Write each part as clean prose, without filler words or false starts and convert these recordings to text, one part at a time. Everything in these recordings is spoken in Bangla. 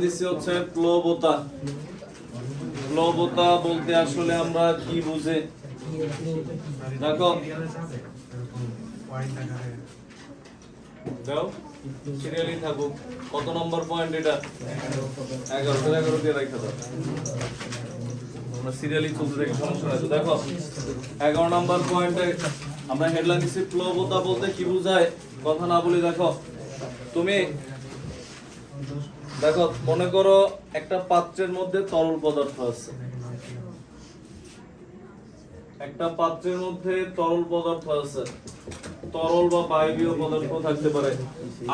দিছি হচ্ছে প্লবতা। প্লবতা বলতে আসলে আমরা কি বুঝে দেখো, দাও সিরিয়ালি থাকুক। কত নম্বর পয়েন্ট এটা? 11 দিয়ে রাখা দাও, আমরা সিরিয়ালি চলতে থাকি, সমস্যা নাই। তো দেখো 11 নম্বর পয়েন্টে আমরা হেডলাইন দিছি প্লবতা বলতে কি বোঝায়, কথা না বলি। দেখো তুমি দেখো, মনে করো একটা পাত্রের মধ্যে তরল পদার্থ আছে, একটা পাত্রের মধ্যে তরল পদার্থ আছে, তরল বা বায়বীয় পদার্থ থাকতে পারে।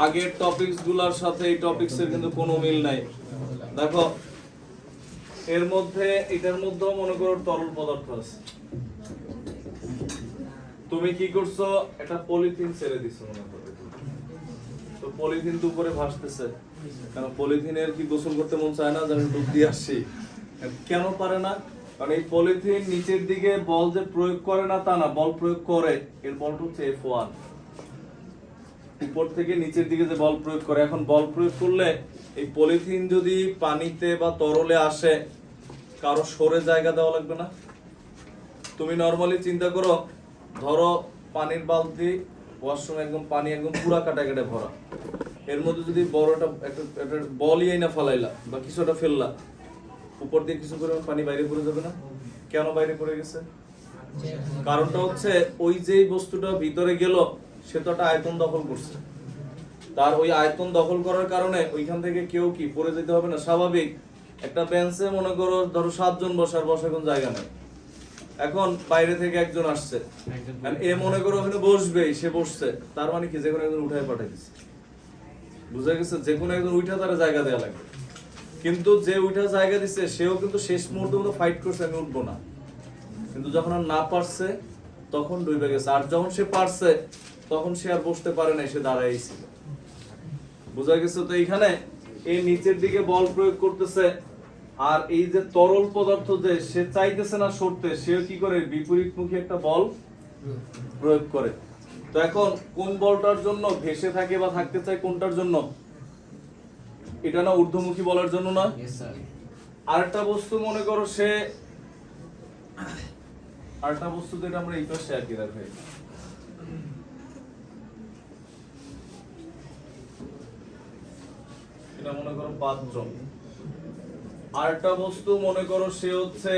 আগের টপিকস গুলার সাথে এই টপিকস এর কিন্তু কোনো মিল নাই। দেখো এর মধ্যে, এটার মধ্যেও মনে করো তরল পদার্থ আছে, তুমি কি করছো, একটা পলিথিন ছেড়ে দিছো মনে করো, তো পলিথিন তো উপরে ভাসতেছে, কারণ পলিথিনের কি গোসল করতে মন চায় না যে আমি ডুব দিয়ে আসছি? কেন পারে না? কারণ এই পলিথিন নিচের দিকে বল যে প্রয়োগ করে না তা না, বল প্রয়োগ করে। এর বলটা হচ্ছে F1, উপর থেকে নিচের দিকে যে বল প্রয়োগ করে। এখন বল প্রয়োগ করলে এই পলিথিন যদি পানিতে বা তরলে আসে, কারো সরে জায়গা দেওয়া লাগবে না? তুমি নরমালি চিন্তা করো, ধরো পানির বালতি, ওয়াশরুম একদম পানি একদম পুরা কাটাকাটে ভরা, এর মধ্যে যদি বড়টা একটা বলই না ফালাইলা বা কিছু একটা ফেললা, উপর দিয়ে কিছু পরিমাণ পানি বাইরে পড়ে যাবে না? কেন বাইরে পড়ে গেছে? কারণটা হচ্ছে ওই যে বস্তুটা ভিতরে গেল, সে তো একটা আয়তন দখল করছে। তার ওই আয়তন দখল করার কারণে ওইখান থেকে কেউ কি পড়ে যেতে হবে না? স্বাভাবিক। একটা বেঞ্চে মনে করো ধরো 7 জন বসার কোনো জায়গা নেই, এখন বাইরে থেকে একজন আসছে, এ মনে করো ওখানে বসবেই, সে বসছে, তার মানে কি যে কোনো একজন উঠায় পাঠিয়ে দিচ্ছে। বুঝা গেছে? যে কোনো একজন উঠা তারা জায়গা দেওয়া লাগবে। কিন্তু যে উঠা জায়গা দিচ্ছে সেও কিন্তু শেষ মুহূর্তে কিন্তু ফাইট করছে আমি উঠবো না, কিন্তু যখন আর না পারছে তখন ডুবে গেছে। আর যখন সে পারছে তখন সে আর বসতে পারে নাই, সে দাঁড়াই ছিল। বুঝা গেছে? তো এইখানে এই নিচের দিকে বল প্রয়োগ করতেছে, আর এই যে তরল পদার্থ যে সে চাইতেছে না সরতে, সেও কি করে বিপরীতমুখী একটা বল প্রয়োগ করে। তো এখন কোন বলটার জন্য ভেসে থাকে বা থাকতে চায়, কোনটার জন্য? এটা না ঊর্ধ্বমুখী বলের জন্য না? আরেকটা বস্তু মনে করো সে, আরেকটা বস্তু যেটা আমরা এই পাশে আঁকি রাখি, এটা মনে করো পাত্র। আরেকটা বস্তু মনে করো সে হচ্ছে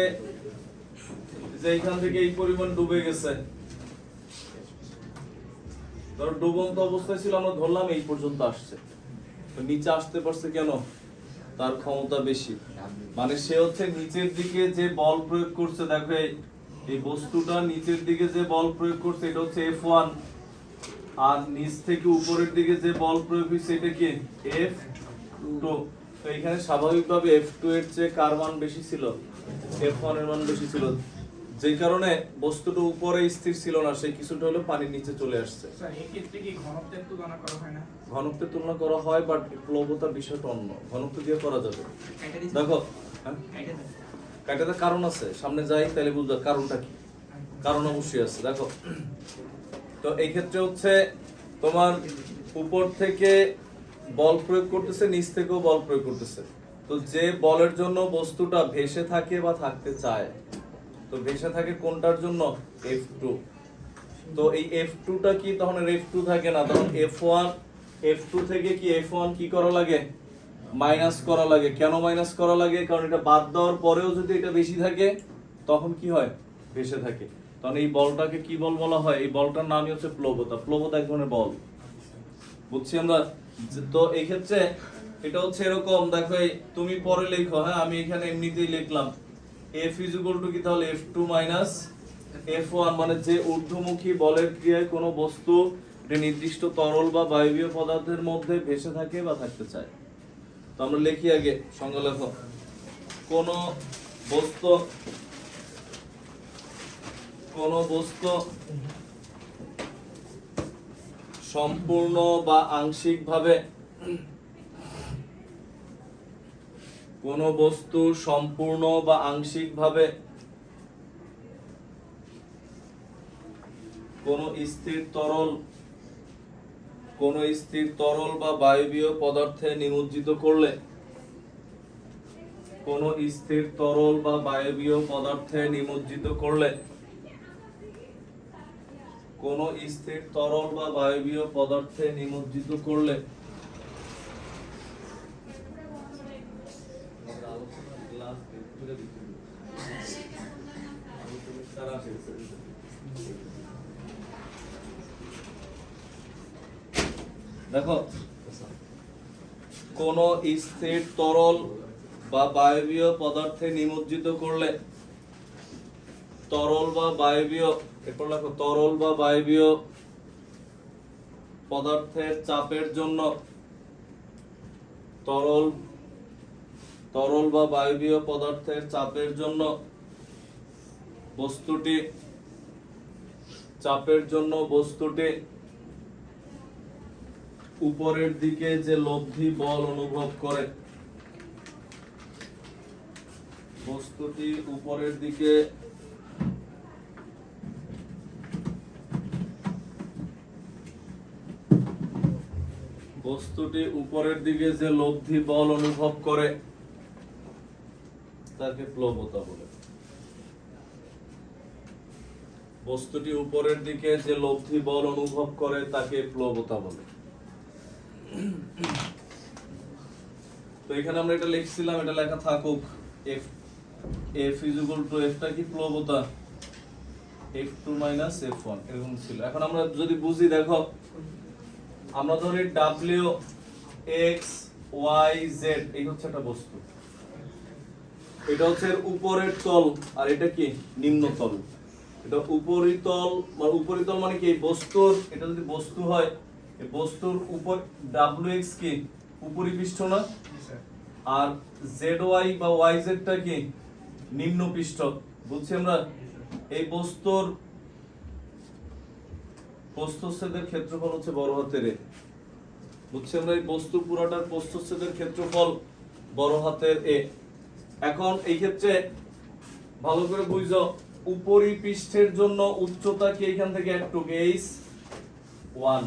যে এইখান থেকে এই পরিমাণ ডুবে গেছে, ধরো ডুবন্ত অবস্থায় ছিল, আমরা ধরলাম এই পর্যন্ত আসছে, তো নিচে আসতে পারছে কেন? তার ক্ষমতা বেশি, মানে সে হচ্ছে নিচের দিকে যে বল প্রয়োগ করছে। দেখো এই বস্তুটা নিচের দিকে যে বল প্রয়োগ করছে এটা হচ্ছে F1, আর নিচ থেকে উপরের দিকে যে বল প্রয়োগ হয়েছে এটা কি F2। তো এখানে স্বাভাবিকভাবে F2 এর চেয়ে কার মান বেশি ছিল? F1 এর মান বেশি ছিল, যে কারণে বস্তুটা উপরে স্থির ছিল না, সেই কিছুটা হলো পানির নিচে চলে আসছে। স্যার এই ক্ষেত্রে কি ঘনত্বের তুলনা করা হয় না? ঘনত্বের তুলনা করা হয়, বাট প্লবতার বিষয়টা অন্য, ঘনত্ব দিয়ে করা যাবে। দেখো কাটাতে কারণ আছে, সামনে যাই তাহলে বুঝবা কারণটা কি। কারণ অবশ্যই আছে। দেখো তো এই ক্ষেত্রে হচ্ছে তোমার উপর থেকে বল প্রয়োগ করতেছে, নিচ থেকেও বল প্রয়োগ করতেছে। তো যে বলের জন্য বস্তুটা ভেসে থাকে বা থাকতে চায়, তো ভেসে থাকে কোনটার জন্য? F2। তো এই F2টা কি তখন F2 থাকে না, তখন F1, F2 থেকে কি F1 কি করা লাগে? মাইনাস করা লাগে। কেন মাইনাস করা লাগে? কারণ এটা বাদ দেওয়ার পরেও যদি এটা বেশি থাকে তখন কি হয়? ভেসে থাকে। তখন এই বলটাকে কি বল বলা হয়? এই বলটার নামই হচ্ছে প্লবতা। প্লবতা এক ধরনের বল, বুঝছি আমরা। তো এই ক্ষেত্রে এটা হচ্ছে এরকম, দেখো তুমি পরে লেখো, হ্যাঁ আমি এখানে এমনিতেই লিখলাম F is equal to কি তাহলে F2 minus F1, মানে যে ঊর্ধ্বমুখী বলের ক্রিয়ায় কোনো বস্তু একটা নির্দিষ্ট তরল বা বায়বীয় পদার্থের মধ্যে ভেসে থাকে বা থাকতে চায়। তো আমরা লিখি আগে সংজ্ঞা লেখো। কোন বস্তু সম্পূর্ণ বা আংশিকভাবে, কোন বস্তু সম্পূর্ণ বা আংশিকভাবে কোন স্থির তরল বা বায়বীয় পদার্থে নিমজ্জিত করলে কোন স্থির তরল বা বায়বীয় পদার্থে নিমজ্জিত করলে, কোন স্থির তরল বা বায়বীয় পদার্থে নিমজ্জিত করলে দেখো, কোন স্থির তরল বা বায়বীয় পদার্থে নিমজ্জিত করলে তরল বা বায়বীয়, এরপর লেখো তরল বা বায়বীয় পদার্থের চাপের জন্য, তরল বা বায়বীয় পদার্থের চাপের জন্য বস্তুটি উপরের দিকে যে লব্ধি বল অনুভব করে, বস্তুটি উপরের দিকে যে লব্ধি বল অনুভব করে তাকে প্লবতা বলে। বস্তুটি উপরের দিকে যে লব্ধি বল অনুভব করে তাকে প্লবতা বলে। তো এখানে আমরা এটা লিখছিলাম, এটা লেখা থাকুক, F is equal to F টা কি প্লবতা, F2 - F1 এরকম ছিল। এখন আমরা যদি বুঝি, দেখো আমরা ধরি W X Y Z এই হচ্ছে একটা বস্তু, এটা হচ্ছে উপরের তল আর এটা কি নিম্নতল। এটা উপরিতল মানে কি বস্তুর, এটা যদি বস্তু হয় এই বস্তুর উপর WX কি উপরিপৃষ্ঠ না, আর ZY বা YZ টা কি নিম্ন পৃষ্ঠ। বুঝছি আমরা এই বস্তুর প্রস্থচ্ছেদের ক্ষেত্রফল হচ্ছে বড় হাতের A। বুঝছি আমরা এই বস্তু পুরোটার প্রস্থচ্ছেদের ক্ষেত্রফল বড় হাতের A। এখন এই ক্ষেত্রে ভালো করে বুঝো, উপরিপৃষ্ঠের জন্য উচ্চতা কি এখান থেকে একটু H1,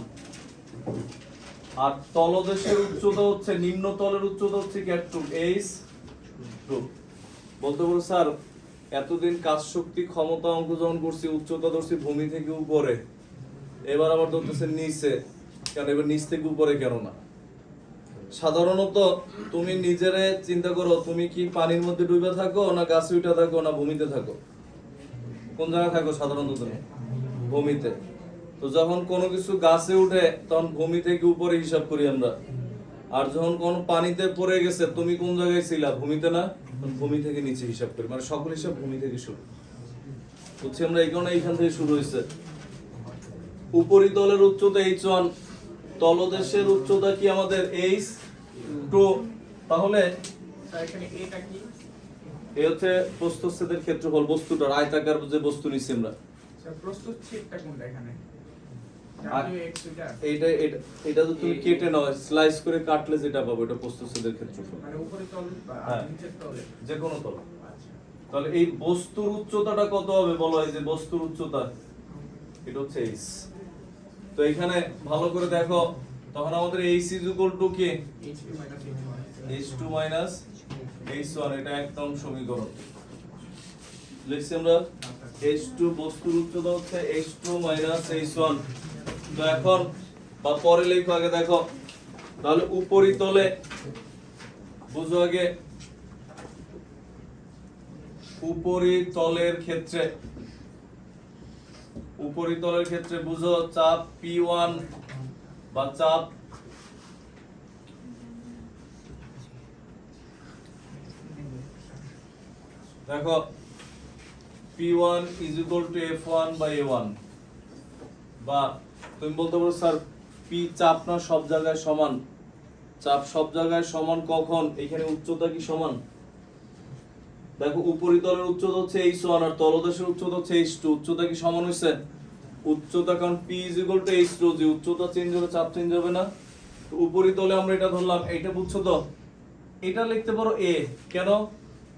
আর তলদেশের উচ্চতা হচ্ছে, নিম্ন তলের উচ্চতা হচ্ছে কি একটু H2। বলতে পারো স্যার এতদিন কাজ শক্তি ক্ষমতা অঙ্ক যখন করছি উচ্চতা ধরছি ভূমি থেকে উপরে, এবার আবার ধরতেছে নিচে, কেন এবার নিচ থেকে উপরে কেন না? সাধারণত তুমি নিজেরে চিন্তা করো, তুমি কি পানির মধ্যে ডুবে থাকো না গাছে উঠে থাকো না ভূমিতে থাকো? কোন জায়গায় থাকো সাধারণত তুমি? ভূমিতে। তো যখন কোনো কিছু গাছে উঠে তখন ভূমি থেকে উপরে হিসাব করি আমরা, আর যখন কোন পানিতে পড়ে গেছে তুমি কোন জায়গায় ছিলা? ভূমিতে না? ভূমি থেকে নিচে হিসাব করি, মানে সকল হিসাব ভূমি থেকে শুরু। বুঝছি আমরা এই কারণে এইখান থেকে শুরু হয়েছে। উপরিতলের উচ্চতা H1, তলদেশের উচ্চতা কি আমাদের H2। তাহলে এখানে এটা কি? এই হচ্ছে প্রস্থচ্ছেদের ক্ষেত্রফল বস্তুটার, আয়তাকার যে বস্তু নিচ্ছি আমরা। স্যার প্রস্থচ্ছেদটা কোনটা এখানে? WX এটা যদি তুমি কেটে নাও, স্লাইস করে কাটলে যেটা পাবো এটা প্রস্থচ্ছেদের ক্ষেত্রফল, মানে উপরে তল বা নিচের তলে যে কোনো তল। আচ্ছা, তাহলে এই বস্তুর উচ্চতাটা কত হবে বলো? এই যে বস্তুর উচ্চতা এটা হচ্ছে H। তো এখানে ভালো করে দেখো, তখন আমাদের H is equal to কি H2 - H1, এটা একদম সমীকরণ লিখছি আমরা। H2 বস্তুর উচ্চতা হচ্ছে H2 - H1। তো এখন বা পরে লেখো, আগে দেখো তাহলে উপরিতলে বুঝো, আগে উপরিতলের ক্ষেত্রে বুঝো চাপ P1 বা চাপ দেখো P1 is equal to F1 by A1, বা তুমি বলতে পারো স্যার P চাপ না সব জায়গায় সমান। চাপ সব জায়গায় সমান কখন? এখানে উচ্চতা কি সমান? দেখো উপরিতলের উচ্চতা হচ্ছে H1 আর তলদেশের উচ্চতা হচ্ছে H2, উচ্চতা কি সমান হইছে? উচ্চতা, কারণ P is equal to H2, যে উচ্চতা চেঞ্জ হবে চাপ চেঞ্জ হবে না। তো উপরিতলে আমরা এটা ধরলাম, এটা বুঝছো তো? এটা লিখতে পারো A, কেন?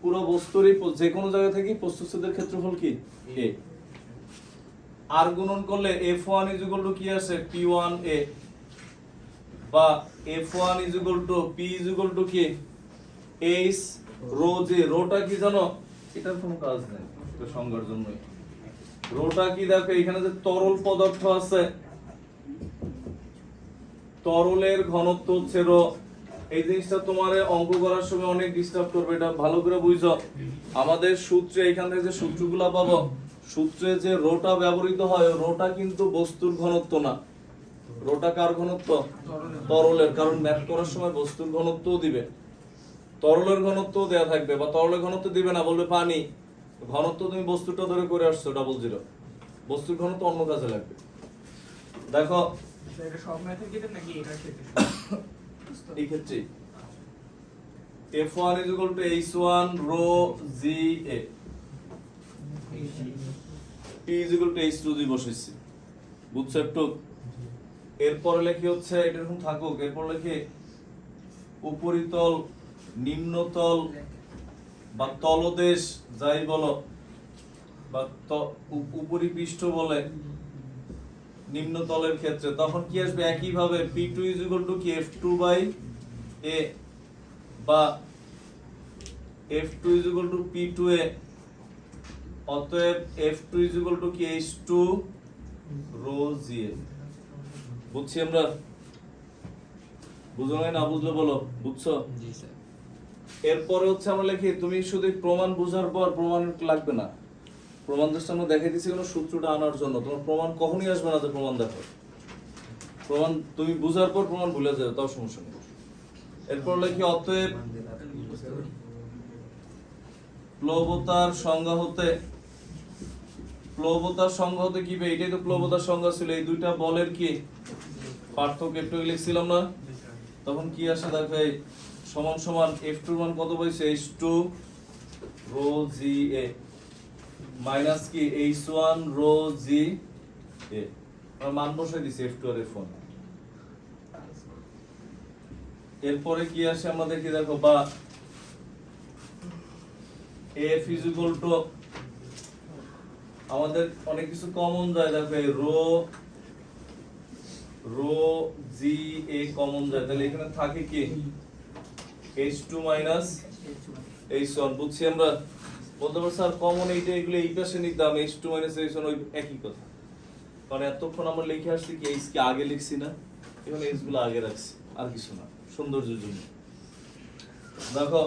পুরো বস্তুরই যে কোনো জায়গা থেকে প্রস্থচ্ছেদের ক্ষেত্রফল কি A। আর গুণন করলে F1 is equal to কি আসে? P1A, বা F1 is equal to P is equal to কি এইচ রো জি। রোটা কি জানো? এটার কোনো কাজ নেই, এটা সংজ্ঞার জন্যই। রোটা কি দেখো, এখানে যে তরল পদার্থ আছে, তরলের ঘনত্ব হচ্ছে রো। এই জিনিসটা তোমার অঙ্ক করার সময় অনেক ডিস্টার্ব করবে, এটা ভালো করে বুঝো। আমাদের সূত্রে এখান থেকে যে সূত্রগুলা পাবো, সূত্রে যে রোটা ব্যবহৃত হয়, রোটা কিন্তু বস্তুর ঘনত্ব না। রোটা কার ঘনত্ব? তরলের। কারণ ম্যাথ করার সময় বস্তুর ঘনত্বও দিবে, তরলের ঘনত্বও দেয়া থাকবে, বা তরলের ঘনত্ব দিবে না, বলবে পানি। ঘনত্ব তুমি বস্তুটা ধরে করে আসছো 00, বস্তুর ঘনত্ব অন্য কাজে লাগবে। দেখো এটা সব ম্যাথের ক্ষেত্রে নাকি এটার ক্ষেত্রে? এই ক্ষেত্রে F1 H1 rho GA, P H2 G বসেছি, বুঝছো একটু? এরপরে লেখি হচ্ছে, এটা এরকম থাকুক, এরপর লেখি উপরিতল, নিম্নতল বা তলদেশ যাই বলো, বা উপরিপৃষ্ঠ বলে নিম্নতলের ক্ষেত্রে, তখন কি আসবে? একই ভাবে P2 কি F2 বাই A, বা F2 P2A, অতএব F2 কি H2 রো GA। বুঝছি আমরা? বুঝো না বুঝলে বলো, বুঝছো? জি স্যার। এরপরে হচ্ছে আমরা লিখি, তুমি শুধু প্রমাণ বোঝার পর, প্রমাণ লাগবে না, প্রমাণ জাস্ট আমরা দেখাই দিচ্ছি কোনো সূত্রটা আনার জন্য। তোমার প্রমাণ কখনই আসবে না যে প্রমাণ দেখো, প্রমাণ তুমি বুঝার পর প্রমাণ ভুলে যাবে, তাও সমস্যা নেই। এরপর লিখি অতএব প্লবতার সংজ্ঞা হতে, প্লবতার সংজ্ঞা হতে কি? এটাই তো প্লবতার সংজ্ঞা ছিল। এই দুইটা বলের কি পার্থক্য একটু লিখছিলাম না? তখন কি আসে দেখো, এই সমান সমান F2 এর মান কত পাইছে? H2 রো GA মাইনাস কি H1 রো GA। আমরা মান বসাই দিছি F2 আর F1। এরপরে কি আসে আমরা দেখি, দেখো, বা F আমাদের অনেক কিছু কমন যায়, দেখো এই রো GA কমন যায়, তাহলে এখানে থাকে কি H2 মাইনাস H1। বুঝছি আমরা? বলতে পারছি স্যার কমন এইটা, এগুলো এই পাশে নিতাম, H2 মাইনাস H1 ওই একই কথা। কারণ এতক্ষণ আমরা লিখে আসছি কি H কে আগে লিখছি না, এখন H গুলো আগে রাখছি, আর কিছু না, সৌন্দর্যের জন্য। দেখো,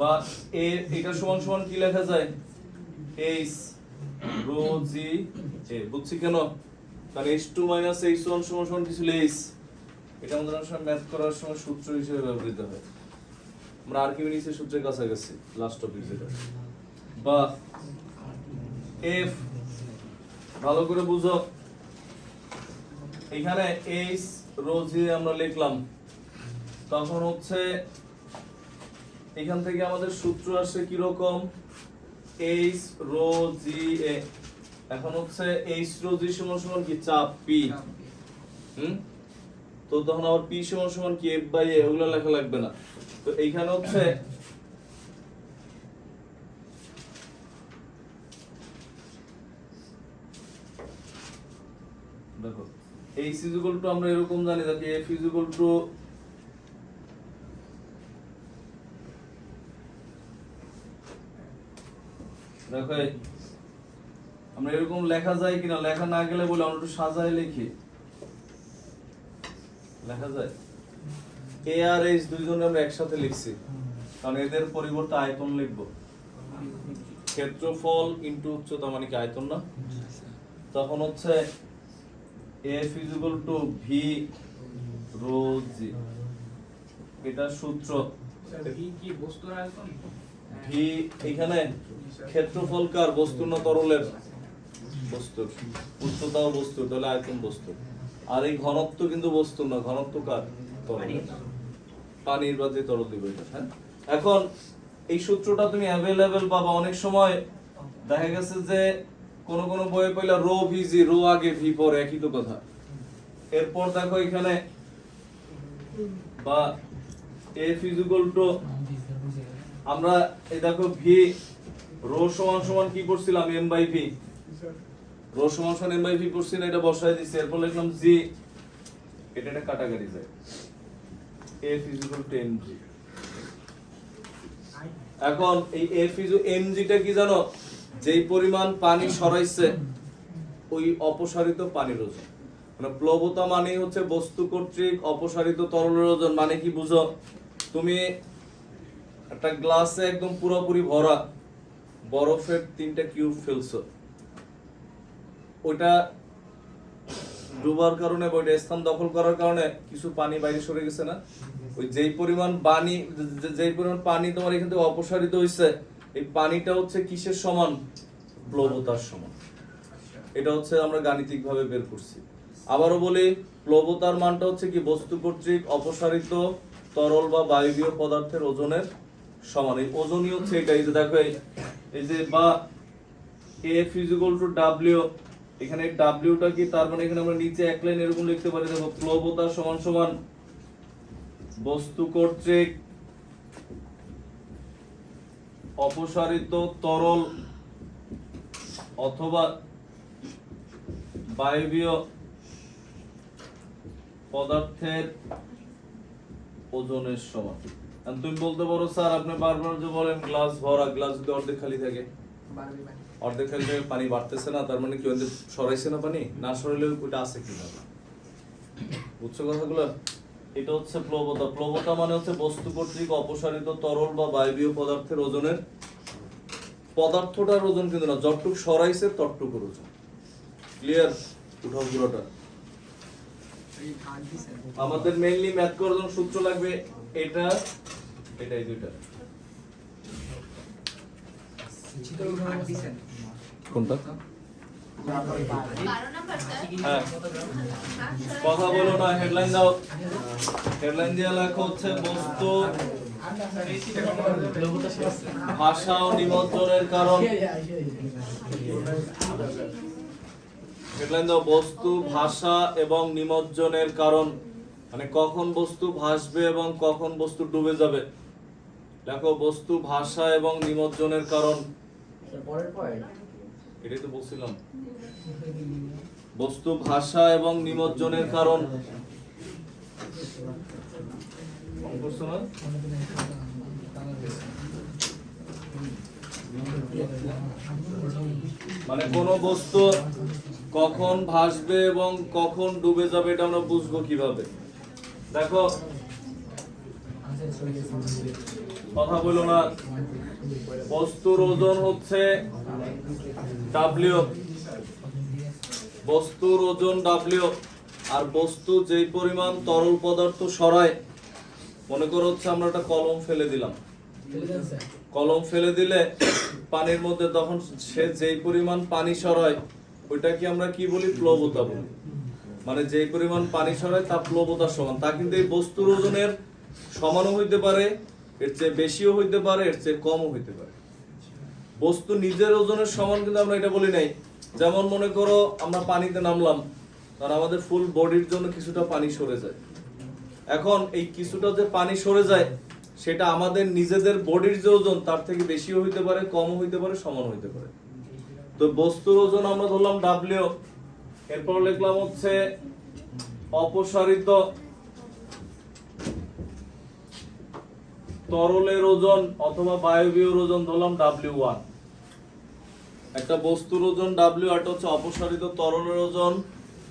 বা এটা সমান সমান কি লেখা যায়? H rho GA। বুঝছি কেন? কারণ H2 মাইনাস H1 সমান সমান কি ছিল? H। এটা আমাদের অনেক সময় ম্যাথ করার সময় সূত্র হিসেবে ব্যবহৃত হয়। আমরা আর্কিমিডিসের সূত্রের কাছাকাছি, লাস্ট টপিক যেটা। বা F, ভালো করে বুঝো, এখানে H রো GA আমরা লিখলাম, তখন হচ্ছে এখান থেকে আমাদের সূত্র আসে কি রকম? H rho GA। এখন হচ্ছে H রো G সমান সমান কি? চাপ P। তো তখন আবার P সমান সমান কি? F by A। ওগুলো লেখা লাগবে না। তো এইখানে হচ্ছে দেখো H আমরা এরকম জানি, দেখো F দেখো আমরা এরকম লেখা যায় কিনা, লেখা না গেলে বলে আমরা একটু সাজায় লিখি, লেখা যায়। A আর H দুইজনে আমরা একসাথে লিখছি, কারণ এদের পরিবর্তে আয়তন লিখবো। ক্ষেত্রফল ইনটু উচ্চতা মানে কি আয়তন না? তখন হচ্ছে F V রো G, এটা সূত্র। ভি কি বস্তুর আয়তন? V এখানে ক্ষেত্রফল কার? বস্তুর না তরলের? বস্তুর। উচ্চতাও বস্তুর, তাহলে আয়তন বস্তু। আর এই ঘনত্ব কিন্তু বস্তুর না, ঘনত্ব কার? তরলের। পানির বা যে তরল দিবে এটা। হ্যাঁ, এখন এই সূত্রটা তুমি অ্যাভেলেবেল পাবা। অনেক সময় দেখা গেছে যে কোন কোন বইয়ে পড়লে রো ভিজি, রো আগে ভি পরে, একই তো কথা। এরপর দেখো এখানে বা F আমরা এই দেখো ভি রো সমান সমান কি করছিলাম? m by V. রো সমান সমান m বাই ভি করছি না, এটা বসাই দিছি। এরপর লিখলাম জি, এটা কাটাকাটি যায়। F mg। এখন এই এফ ইজু এমজিটা কি জানো, যেই পরিমাণ পানি সরাইছে ওই অপসারিত পানির ওজন। মানে প্লবতা মানে হচ্ছে বস্তু কর্তৃক অপসারিত তরলের ওজন। মানে কি বুঝো, তুমি একটা গ্লাসে একদম পুরোপুরি ভরা বরফের 3টা কিউব ফেলছো, ওইটা ডুবার কারণে বা ওইটা স্থান দখল করার কারণে কিছু পানি বাইরে সরে গেছে না? ওই যেই পরিমাণ পানি তোমার এখান থেকে অপসারিত হয়েছে, এই পানিটা হচ্ছে কিসের সমান? প্লবতার সমান। এটা হচ্ছে আমরা গাণিতিক ভাবে বের করছি। আবারও বলি, প্লবতার মানটা হচ্ছে কি বস্তু কর্তৃক অপসারিত তরল বা বায়বীয় পদার্থের ওজনের সমান। এই ওজনই হচ্ছে এটা। এই যে দেখো, এই যে বা F = W, এখানে ডাব্লিউটা কি, তার মানে এখানে আমরা নিচে এক লাইন এরকম লিখতে পারি, দেখো প্লবতা সমান সমান বস্তু কর্তৃক অপসারিত তরল অথবা বায়বীয় পদার্থের ওজনের সমান। আর তুমি বলতে পারো স্যার আপনি বারবার যে বলেন গ্লাস ভরা, গ্লাস যদি অর্ধেক খালি থাকে, অর্ধেক খালি থাকে, পানি বাড়তেছে না, তার মানে কি ওদের সরাইছে না? পানি না সরাইলে ওইটা আছে কিভাবে? বুঝছো কথাগুলো? এটা হচ্ছে প্লবতা। প্লবতা মানে হচ্ছে বস্তু কর্তৃক অপসারিত তরল বা বায়বীয় পদার্থের ওজনের, পদার্থটার ওজন কিন্তু না, যতটুক সরাইছে ততটুকুর ওজন। ক্লিয়ার? উঠাও পুরোটা। আমাদের মেইনলি ম্যাথ করার জন্য সূত্র লাগবে এটা, এই দুইটা। কোনটা? হ্যাঁ, কথা বলো না, হেডলাইন দাও। হেডলাইন দিয়ে লেখা হচ্ছে বস্তু ভাষা ও নিমজ্জনের কারণ। হেডলাইন দাও, বস্তু ভাষা এবং নিমজ্জনের কারণ। মানে কখন বস্তু ভাসবে এবং কখন বস্তু ডুবে যাবে। লেখো বস্তু ভাষা এবং নিমজ্জনের কারণ। এটাই তো বলছিলাম, বস্তু ভাষা এবং নিমজ্জনের কারণ। মানে কোন বস্তু কখন ভাসবে এবং কখন ডুবে যাবে এটা আমরা বুঝবো কিভাবে? দেখো, কথা বলো না, বস্তুর ওজন হচ্ছে W, বস্তুর ওজন W। আর বস্তু যেই পরিমাণ তরল পদার্থ সরায়, মনে করো হচ্ছে আমরা একটা কলম ফেলে দিলাম, কলম ফেলে দিলে পানির মধ্যে তখন সে যেই পরিমাণ পানি সরায় ওইটাকে আমরা কি বলি? প্লবতা বলি। মানে যেই পরিমাণ পানি সরায় তা প্লবতার সমান। তা কিন্তু এই বস্তুর ওজনের সমানও হইতে পারে, এর চেয়ে বেশিও হইতে পারে, এর চেয়ে কমও হইতে পারে। বস্তু নিজের ওজনের সমান কিন্তু আমরা এটা বলি নাই। যেমন মনে করো আমরা পানিতে নামলাম, কারণ আমাদের ফুল বডির জন্য কিছুটা পানি সরে যায়। এখন এই কিছুটা যে পানি সরে যায় সেটা আমাদের নিজেদের বডির যে ওজন তার থেকে বেশিও হইতে পারে, কমও হইতে পারে, সমান হইতে পারে। তো বস্তুর ওজন আমরা ধরলাম W, এরপর লিখলাম হচ্ছে অপসারিত তরলের ওজন অথবা বায়বীয় ওজন ধরলাম W1। একটা বস্তুর ওজন W, আর হচ্ছে অপসারিত তরলের ওজন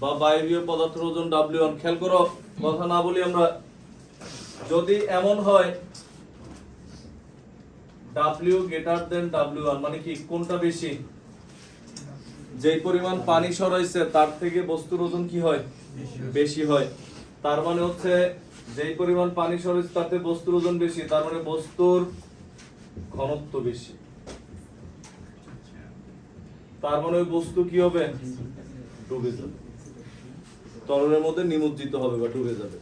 বা বায়বীয় পদার্থের ওজন W1। খেয়াল করো, কথা না বলি আমরা, যদি এমন হয় W > W1 মানে কি কোনটা বেশি? যেই পরিমাণ পানি সরাইছে তার থেকে বস্তুর ওজন কি হয়? বেশি হয়। তার মানে হচ্ছে যেই পরিমাণ পানি সরাইছে তাতে বস্তুর ওজন বেশি, তার মানে বস্তুর ঘনত্ব বেশি। তার মানে ওই বস্তু কি হবে? ডুবে যাবে, তরলের মধ্যে নিমজ্জিত হবে বা ডুবে যাবে।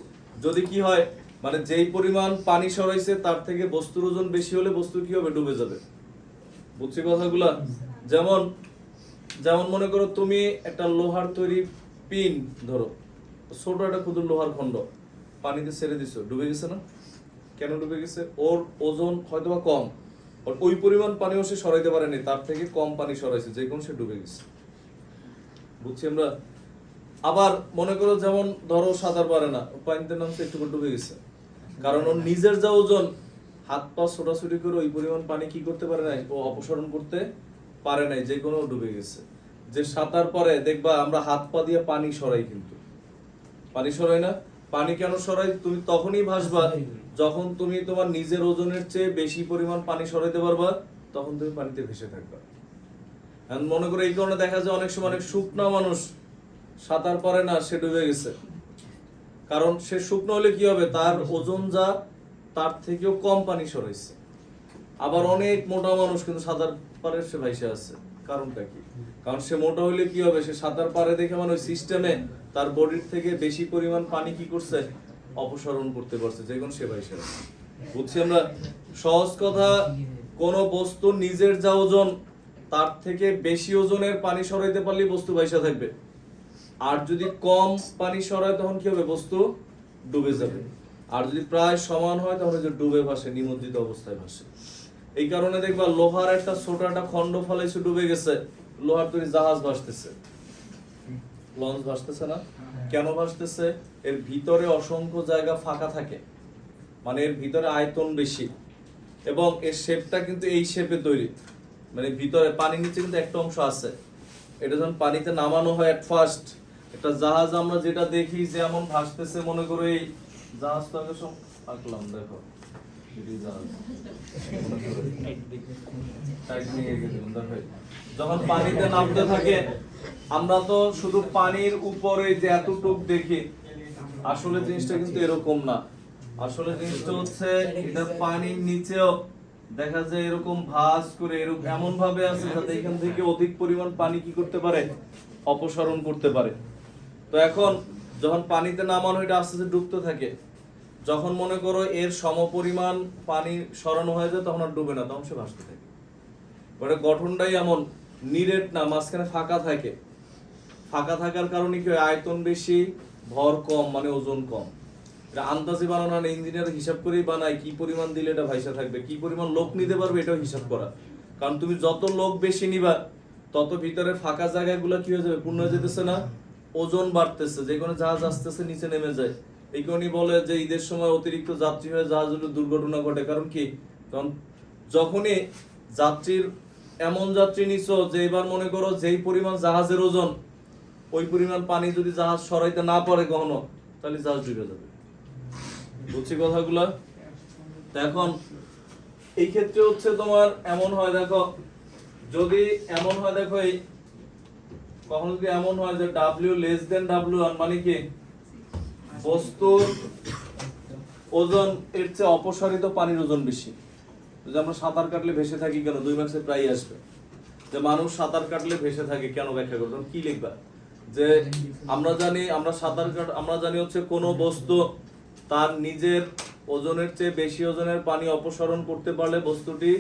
যদি কি হয়, মানে যেই পরিমাণ পানি সরাইছে তার থেকে বস্তুর ওজন বেশি হলে বস্তু কি হবে? ডুবে যাবে। বুঝছি কথাগুলা? যেমন যেমন মনে করো তুমি একটা লোহার তৈরি পিন ধরো, ছোট একটা ক্ষুদ্র লোহার খন্ড পানিতে ছেড়ে দিছো, ডুবে গেছে না? কেন ডুবে গেছে? ওর ওজন হয়তোবা কম, ওই পরিমাণ পানিও সে সরাইতে পারেনি, তার থেকে কম পানি সরাইছে, যে কোন সে ডুবে গেছে। বুঝছি আমরা? আবার মনে করো যেমন ধরো সাঁতার পারে না, পানিতে নামছে একটু ডুবে গেছে, কারণ ওর নিজের যা ওজন হাত পা ছোটাছুটি করে ওই পরিমাণ পানি কি করতে পারে নাই, ও অপসারণ করতে পারে নাই, যে কোনো ডুবে গেছে। যে সাঁতার পরে দেখবা আমরা হাত পা দিয়ে পানি সরাই, কিন্তু পানি সরাই না। পানি কেন সরাই? তুমি তখনই ভাসবা যখন তুমি তোমার নিজের ওজনের চেয়ে বেশি পরিমাণ পানি সরাইতে পারবা, তখন তুমি পানিতে ভেসে থাকবা। মনে করো এই কারণে দেখা যায় অনেক সময় অনেক শুকনা মানুষ সাঁতার পারে না, সে ডুবে গেছে। কারণ সে শুকনো হলে কি হবে, তার ওজন যা তার থেকেও কম পানি সরাইছে। আবার অনেক মোটা মানুষ কিন্তু সাঁতার পারে, সে ভাইসে আছে। কারণটা কি? কারণ সে মোটা হলে কি হবে, সে সাঁতার পারে দেখে মানে ওই সিস্টেমে তার বডির থেকে বেশি পরিমাণ পানি কি করছে, অপসারণ করতে পারছে, যে কোন সে ভাইসে আছে। বুঝছি আমরা? সহজ কথা, কোন বস্তু নিজের যা ওজন তার থেকে বেশি ওজনের পানি সরাইতে পারলে বস্তু ভাইসা থাকবে। আর যদি কম পানি সরায় তখন কি হবে, বস্তু ডুবে যাবে। আর যদি প্রায় সমান হয় তখন যে ডুবে ভাসে, নিমজ্জিত অবস্থায় ভাসে। এই কারণে দেখবা লোহার একটা ছোট একটা খন্ড ফলাইছে, ডুবে গেছে, লোহার তৈরি জাহাজ ভাসতেছে, লঞ্চ ভাসতেছে না। কেন ভাসতেছে? এর ভিতরে অসংখ্য জায়গা ফাঁকা থাকে, মানে এর ভিতরে আয়তন বেশি, এবং এর শেপটা কিন্তু এই শেপে তৈরি। মানে ভিতরে পানির নিচে কিন্তু একটা অংশ আছে, এটা যখন পানিতে নামানো হয় এট ফার্স্ট, একটা জাহাজ আমরা যেটা দেখি যে এমন ভাসতেছে, মনে করো এই জাহাজটাকে সব আঁকলাম, দেখো যখন পানিতে নামতে থাকে, আমরা তো শুধু পানির উপরে যে এতটুক দেখি, আসলে জিনিসটা কিন্তু এরকম না। আসলে জিনিসটা হচ্ছে এটা পানির নিচেও দেখা যায় এরকম ভাঁজ করে এরকম এমন ভাবে আছে যাতে এখান থেকে অধিক পরিমাণ পানি কি করতে পারে, অপসারণ করতে পারে। তো এখন যখন পানিতে নামানো এটা আস্তে আস্তে ডুবতে থাকে, যখন মনে করো এর সমপরিমাণ পানি সরানো হয়ে যায় তখন আর ডুবে না, তখন সে ভাসতে থাকে। ওটা গঠনটাই এমন, নিরেট না, মাঝখানে ফাঁকা থাকে। ফাঁকা থাকার কারণে কি হয়, আয়তন বেশি, ভর কম, মানে ওজন কম। এটা আন্দাজে বানানো না, ইঞ্জিনিয়ার হিসাব করেই বানায় কি পরিমাণ দিলে এটা ভাইসা থাকবে, কি পরিমাণ লোক নিতে পারবে, এটাও হিসাব করা। কারণ তুমি যত লোক বেশি নিবা তত ভিতরে ফাঁকা জায়গাগুলো কি হয়ে যাবে, পূর্ণ হয়ে যেতেছে না, ওজন বাড়তেছে, যে কোনো জাহাজ আসতেছে নিচে নেমে যায়। এই কারণেই বলে যে ঈদের সময় অতিরিক্ত যাত্রী হয়ে জাহাজগুলো দুর্ঘটনা ঘটে। কারণ কি, কারণ যখনই যাত্রীর এমন যাত্রী নিছো যে এবার মনে করো যেই পরিমাণ জাহাজের ওজন, ওই পরিমাণ পানি যদি জাহাজ সরাইতে না পারে কখনো, তাহলে জাহাজ ডুবে যাবে। বুঝছি কথাগুলা? এখন এই ক্ষেত্রে হচ্ছে তোমার এমন হয়, দেখো যদি এমন হয়, দেখো এই কখনো যদি এমন হয় যে W<W1, মানে কি বস্তুর ওজন এর চেয়ে অপসারিত পানির ওজন বেশি। যদি আমরা সাঁতার কাটলে ভেসে থাকি কেন, 2 মার্কসে প্রায় আসবে যে মানুষ সাঁতার কাটলে ভেসে থাকে কেন, ব্যাখ্যা করো। কি লিখবা? যে আমরা জানি হচ্ছে কোনো বস্তু তার নিজের ওজনের চেয়ে বেশি ওজনের পানি অপসারণ করতে পারলে বস্তুটি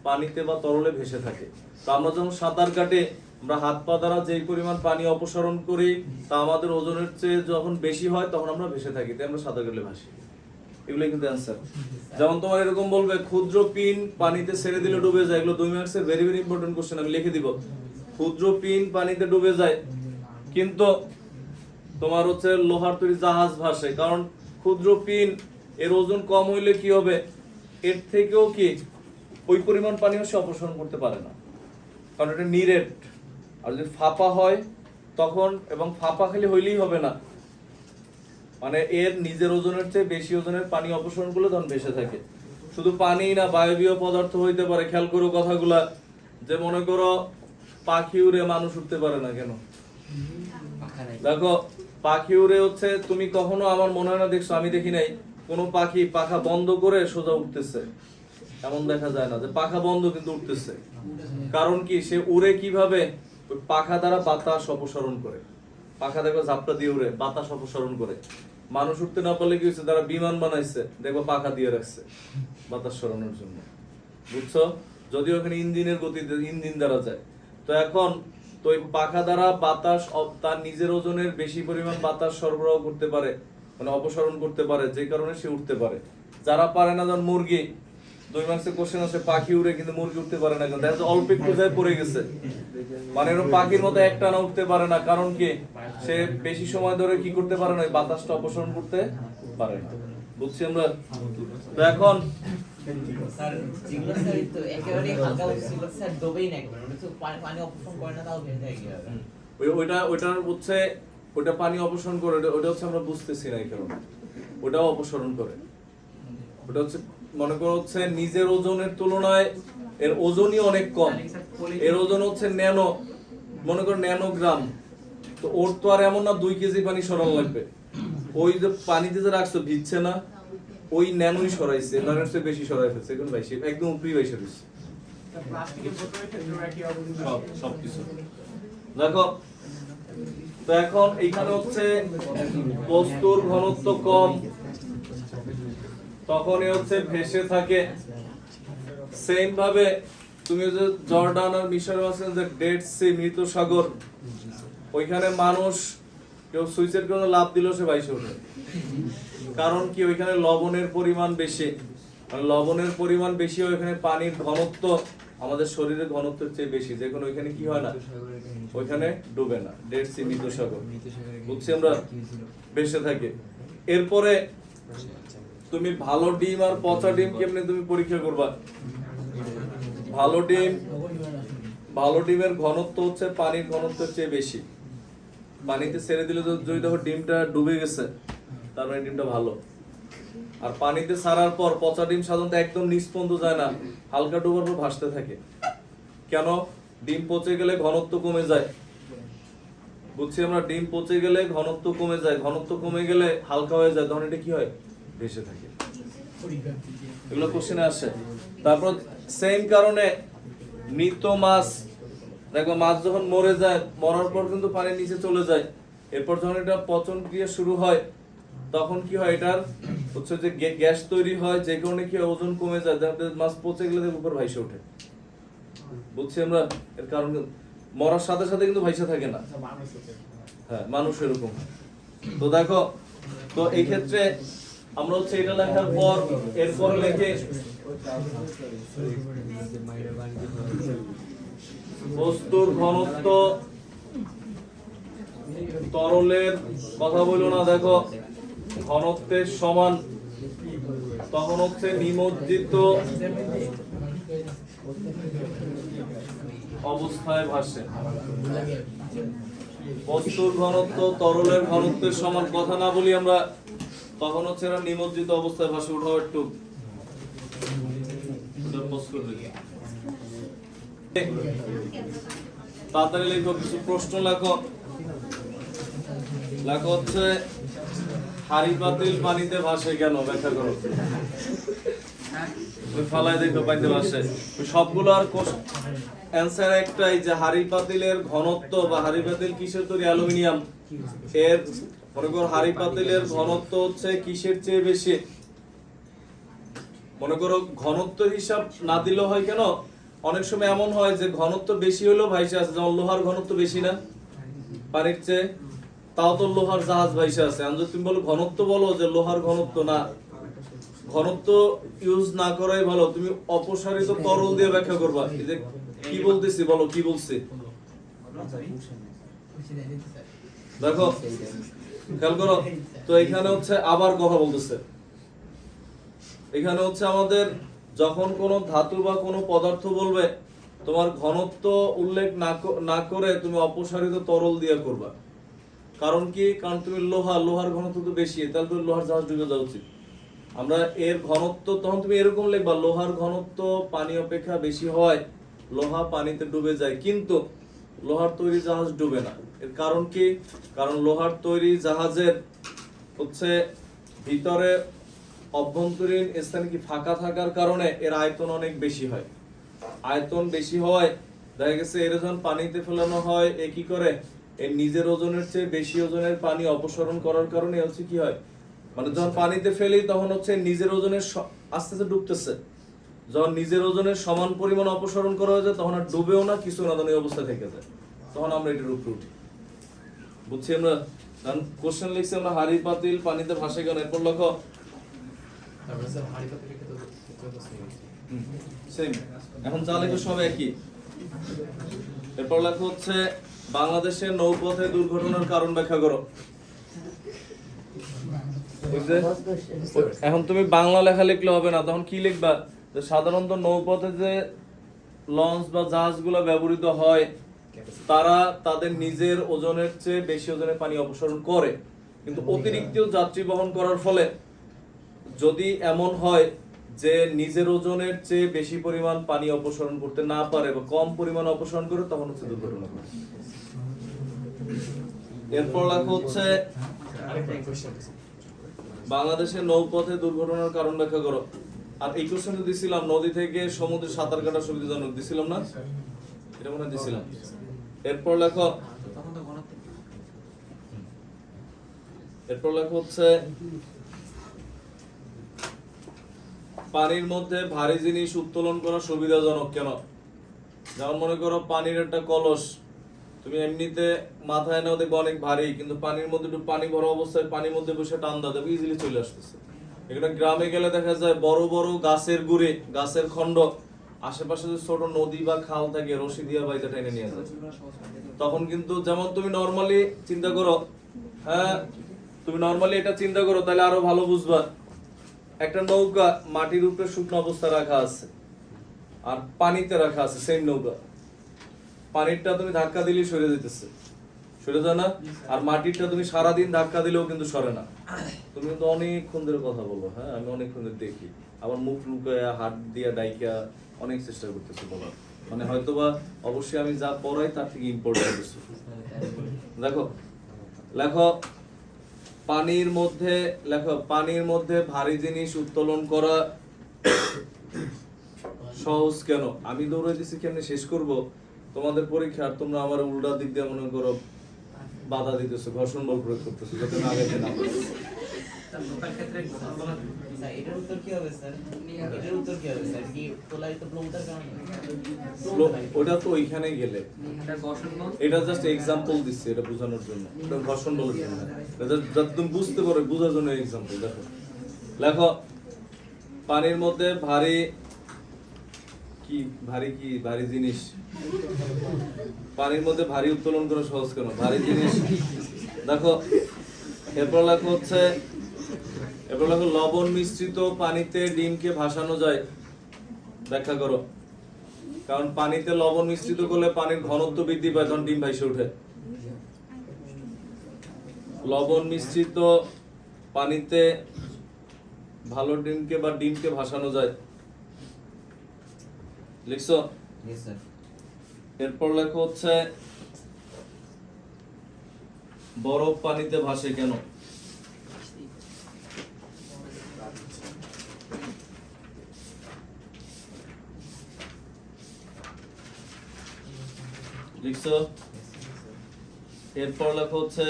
পানিতে বা তরলে ভেসে থাকে। তো আমরা যখন সাঁতার কাটে আমরা হাত পা দ্বারা যেই পরিমাণ পানি অপসারণ করি তা আমাদের ওজনের চেয়ে যখন বেশি হয় তখন আমরা ভেসে থাকি, তাই আমরা সাঁতার কাটলে ভাসি। এগুলো কিন্তু অ্যান্সার। যেমন তোমার এরকম বলবে ক্ষুদ্র পিন পানিতে ছেড়ে দিলে ডুবে যায়, এগুলো 2 মার্কসের ভেরি ভেরি ইম্পর্টেন্ট কোশ্চেন, আমি লিখে দিব। ক্ষুদ্র পিন পানিতে ডুবে যায়, কিন্তু তোমার হচ্ছে লোহার তৈরি জাহাজ ভাসে। কারণ ক্ষুদ্র পিন এর ওজন কম হইলে কি হবে, এর থেকেও কি ওই পরিমাণ পানিও সে অপসারণ করতে পারে না, কারণ এটা নিরেট। আর যদি ফাঁপা হয় তখন, এবং ফাঁপা খালি হইলেই হবে না, মানে এর নিজের ওজনের চেয়ে বেশি ওজনের পানি অপসারণ করলে তখন ভেসে থাকে। শুধু পানি না, বায়বীয় পদার্থ হইতে পারে। খেয়াল করো কথাগুলা, যে মনে করো পাখি উড়ে, মানুষ উঠতে পারে না কেন? দেখো পাখি উড়ে হচ্ছে, তুমি কখনো, আমার মনে হয় না দেখছো, আমি দেখি নাই কোনো পাখি পাখা বন্ধ করে সোজা উঠতেছে, এমন দেখা যায় না যে পাখা বন্ধ কিন্তু উঠতেছে। কারণ কি, সে উড়ে কিভাবে, ওই পাখা দ্বারা বাতাস অপসারণ করে। পাখা দেখো ঝাপটা দিয়ে উড়ে, বাতাস অপসারণ করে। মানুষ উঠতে না পারলে কি হচ্ছে, তারা বিমান বানাইছে, দেখো পাখা দিয়ে রাখছে বাতাস সরানোর জন্য। বুঝছো? যদিও ওখানে ইঞ্জিনের গতিতে, ইঞ্জিন দ্বারা যায়। তো এখন তো ওই পাখা দ্বারা বাতাস তার নিজের ওজনের বেশি পরিমাণ বাতাস সরবরাহ করতে পারে, মানে অপসারণ করতে পারে, যে কারণে সে উঠতে পারে। যারা পারে না, যেমন মুরগি, 2 মার্কসের কোশ্চেন আছে, পাখি উড়ে কিন্তু মুরগি উঠতে পারে না, কিন্তু দেখা অল্প একটু যায় পড়ে গেছে, মানে এরকম পাখির মতো একটানা উঠতে পারে না। কারণ কি, সে বেশি সময় ধরে কি করতে পারে না, বাতাসটা অপসারণ করতে পারে না। বুঝছি আমরা? তো এখন স্যার যেগুলো স্যার তো একেবারে হালকা ছিল স্যার ডোবেই না একেবারে ওটা তো পানি অপসারণ করে না তাও ভেঙে যায় কিভাবে ওইটার হচ্ছে ওটা পানি অপসারণ করে ওটা হচ্ছে আমরা বুঝতেছি না এই কারণে ওটাও অপসারণ করে ওটা হচ্ছে মনে করো হচ্ছে নিজের ওজনের তুলনায় এর ওজনই অনেক কম এর ওজন হচ্ছে ন্যানো মনে করো ন্যানোগ্রাম তো ওর তো আর এমন না 2 কেজি পানি সরানো লাগবে ওই যে পানিতে যে রাখছো ভিজছে না ওই ন্যানোই সরাইছে ন্যানোর চেয়ে বেশি সরাই ফেলছে এখন ভাই একদম উপরি ভাই সরাইছে প্লাস্টিকের বোতলের ক্ষেত্রে একই অবস্থা সবকিছু দেখো তো এখন এইখানে হচ্ছে বস্তুর ঘনত্ব কম তখন হচ্ছে ভেসে থাকে সেম ভাবে তুমি যে জর্ডান আর মিশর আছে যে ডেড সি মৃত সাগর ওইখানে মানুষ কেউ সুইচের কোনো লাভ দিল সে ভাইসে ওঠে কারণ কি ওইখানে লবণের পরিমাণ বেশি মানে লবণের পরিমাণ বেশি ওইখানে পানির ঘনত্ব আমাদের শরীরের ঘনত্বের চেয়ে বেশি যে কোনো ওইখানে কি হয় না ওইখানে ডুবে না ডেড সি মৃত সাগর বুঝছি আমরা বেঁচে থাকে এরপরে তুমি ভালো ডিম আর পচা ডিম কেমনে তুমি পরীক্ষা করবা ভালো ডিমের ঘনত্ব হচ্ছে পানির ঘনত্বের চেয়ে বেশি পানিতে ছেড়ে দিলে যদি দেখো ডিমটা ডুবে গেছে তার মানে ডিমটা ভালো আর পানিতে ছাড়ার পর পচা ডিম সাধারণত একদম নিচ পর্যন্ত যায় না হালকা ডুবার পর ভাসতে থাকে কেন ডিম পচে গেলে ঘনত্ব কমে যায় বুঝছি আমরা ডিম পচে গেলে ঘনত্ব কমে যায় ঘনত্ব কমে গেলে হালকা হয়ে যায় তখন এটা কি হয় ভেসে থাকে এগুলো কোশ্চেনে আসে তারপর সেম কারণে মৃত মাছ দেখো মাছ যখন মরে যায় মরার পর কিন্তু পানির নিচে চলে যায় এরপর যখন এটা পচন ক্রিয়া শুরু হয় তখন কি হয় এটার হচ্ছে যে গ্যাস তৈরি হয় যে কারণে কি ওজন কমে যায় মাছ পচে গেলে উপর ভাইসে ওঠে বুঝছি আমরা এর কারণ মরার সাথে সাথে কিন্তু ভাইসে থাকে না হ্যাঁ মানুষ এরকম তো দেখো তো এই ক্ষেত্রে আমরা হচ্ছে এটা লেখার পর এরপর লেখে বস্তুর ঘনত্ব তরলের কথা বলো না দেখো ঘনত্বের সমান তখন হচ্ছে নিমজ্জিত অবস্থায় ভাসে বস্তুর ঘনত্ব তরলের ঘনত্বের সমান কথা না বলি আমরা তখন হচ্ছে এরা নিমজ্জিত অবস্থায় ভাসে উঠাও একটু তাড়াতাড়ি লেখো কিছু প্রশ্ন লেখো লেখো হচ্ছে হাড়ি পাতিল পানিতে ভাসে কেন ব্যাখ্যা করো ফালাই দেখো পানিতে ভাসে সবগুলো আর অ্যান্সার একটাই যে হাড়ি পাতিলের ঘনত্ব বা হাড়ি পাতিল কিসের তৈরি অ্যালুমিনিয়াম এর মনে করো হাড়ি পাতিলের ঘনত্ব হচ্ছে কিসের চেয়ে বেশি মনে করো ঘনত্ব হিসাব না দিলেও হয় কেন অনেক সময় এমন হয় যে ঘনত্ব বেশি হলেও ভাইসে আছে যেমন লোহার ঘনত্ব বেশি না পানির চেয়ে তাও তো লোহার জাহাজ ভাইসে আছে আর যদি তুমি বলো ঘনত্ব বলো যে লোহার ঘনত্ব না ঘনত্ব ইউজ না করাই ভালো তুমি অপসারিত তরল দিয়ে ব্যাখ্যা করবা এই যে কি বলতেছি বলো কি বলছি দেখো খেয়াল করো তো এখানে হচ্ছে আবার কথা বলতেছে এখানে হচ্ছে আমাদের যখন কোনো ধাতু বা কোনো পদার্থ বলবে তোমার ঘনত্ব উল্লেখ না করে তুমি অপসারিত তরল দিয়ে করবা কারণ কি কারণ তুমি লোহার ঘনত্ব তো বেশি তাহলে তো লোহার জাহাজ ডুবে যাওয়া উচিত আমরা এর ঘনত্ব তখন তুমি এরকম লিখবা লোহার ঘনত্ব পানি অপেক্ষা বেশি হয় লোহা পানিতে ডুবে যায় কিন্তু লোহার তৈরি জাহাজ ডুবে না এর কারণ কি কারণ লোহার তৈরি জাহাজের হচ্ছে ভিতরে অভ্যন্তরীণ স্থানে কি ফাঁকা থাকার কারণে এর আয়তন অনেক বেশি হয় আয়তন বেশি হয় দেখা গেছে এর যখন পানিতে ফেলানো হয় এ কি করে এর নিজের ওজনের চেয়ে বেশি ওজনের পানি অপসারণ করার কারণে হচ্ছে কি হয় মানে যখন পানিতে ফেলি তখন হচ্ছে নিজের ওজনের আস্তে আস্তে ডুবতেছে যখন নিজের ওজনের সমান পরিমাণ অপসারণ করা হয়ে যায় তখন আর ডুবেও না কিছু না এই অবস্থা থেকে যায় তখন আমরা এটার উপরে উঠি বুঝছি আমরা কারণ কোশ্চেন লিখছি আমরা হাড়ি পাতিল পানিতে ভাসে কেন এরপর লেখো সেম এখন যা লেখো সব একই এরপর লেখো হচ্ছে বাংলাদেশের নৌপথে দুর্ঘটনার কারণ ব্যাখ্যা করো এখন তুমি বাংলা লেখা লিখলে হবে না তখন কি লিখবা যে সাধারণত নৌপথে যে লঞ্চ বা জাহাজগুলো ব্যবহৃত হয় তারা তাদের নিজের ওজনের চেয়ে বেশি ওজনের পানি অপসারণ করে, কিন্তু অতিরিক্ত যাত্রী বহন করার ফলে যদি এমন হয় যে নিজের ওজনের চেয়ে বেশি পরিমাণ পানি অপসারণ করতে না পারে বা কম পরিমাণ অপসারণ করে, তখন হচ্ছে দুর্ঘটনা ঘটে। এরপর লেখা হচ্ছে বাংলাদেশের নৌপথে দুর্ঘটনার কারণ ব্যাখ্যা করো। আর এই কোশ্চেনটা দিছিলাম নদী থেকে সমুদ্রে সাঁতার কাটা সুবিধাজনক, দিছিলাম না? এটা মনে হয় দিছিলাম। এরপর লেখো হচ্ছে পানির মধ্যে ভারী জিনিস উত্তোলন করা সুবিধাজনক কেন? যেমন মনে করো পানির একটা কলস, তুমি এমনিতে মাথায় নাও দেখবে অনেক ভারী, কিন্তু পানির মধ্যে একটু পানি ভরা অবস্থায় পানির মধ্যে বসে টান দাও দেখবে ইজিলি চলে আসতেছে। এখানে গ্রামে গেলে দেখা যায় বড় বড় গাছের গুড়ে, গাছের খণ্ড, আশেপাশে যে ছোট নদী বা খাল থাকে রশি দিয়া বাইতে টেনে নিয়ে যায়। তখন কিন্তু যেমন তুমি নর্মালি চিন্তা করো, হ্যাঁ তুমি নর্মালি এটা চিন্তা করো তাহলে আরো ভালো বুঝবা। একটা নৌকা মাটির উপরে শুকনো অবস্থায় রাখা আছে আর পানিতে রাখা আছে, সেম নৌকা। পানিরটা তুমি ধাক্কা দিলেই সরে যেতেছে, সরে যায় না? আর মাটিরটা তুমি সারাদিন ধাক্কা দিলেও কিন্তু সরে না। তুমি কিন্তু অনেকক্ষণ ধরে কথা বলো, হ্যাঁ আমি অনেকক্ষণ ধরে দেখি, আবার মুখ লুকায়া হাত দিয়া ডাইকা অনেক চেষ্টা করতেছি বলার, মানে হয়তোবা অবশ্যই আমি যা পড়াই তার থেকে ইম্পর্টেন্ট কিছু। দেখো লেখো পানির মধ্যে ভারী জিনিস উত্তোলন করা সহজ কেন? আমি দৌড়াই দিছি কেমনে শেষ করব তোমাদের পরীক্ষা, আর তোমরা আমার উল্টা দিক দিয়ে মনে করো বাধা দিতেছো, ঘর্ষণ বল প্রয়োগ করতেছো যাতে না আগাইতে না পারে। স্যার এটার উত্তর কি হবে স্যার? এটার উত্তর কি হবে স্যার? কি প্রলায়িত প্রবণতার কারণে? ওটা তো ওইখানে গেলে, এটা জাস্ট এক্সাম্পল দিচ্ছে এটা বোঝানোর জন্য, এটা ঘর্ষণ বলের জন্য, যাতে তুমি বুঝতে পারো বোঝার জন্য এক্সাম্পল। দেখো লেখো পানির মধ্যে ভারী জিনিস, পানির মধ্যে ভারী উত্তোলন করা সহজ কেন? ভারী জিনিস দেখো এরপর লেখা হচ্ছে লবণ মিশ্রিত পানিতে ডিমকে ভাসানো যায়, ব্যাখ্যা করো। কারণ পানিতে লবণ মিশ্রিত করলে পানির ঘনত্ব বৃদ্ধি পায়, তখন ডিম ভাইসে ওঠে। লবণ মিশ্রিত পানিতে ভালো ডিমকে ভাসানো যায়, লিখছো? এরপর লেখা হচ্ছে বরফ পানিতে ভাসে কেন? লিখছো? এরপর লেখা হচ্ছে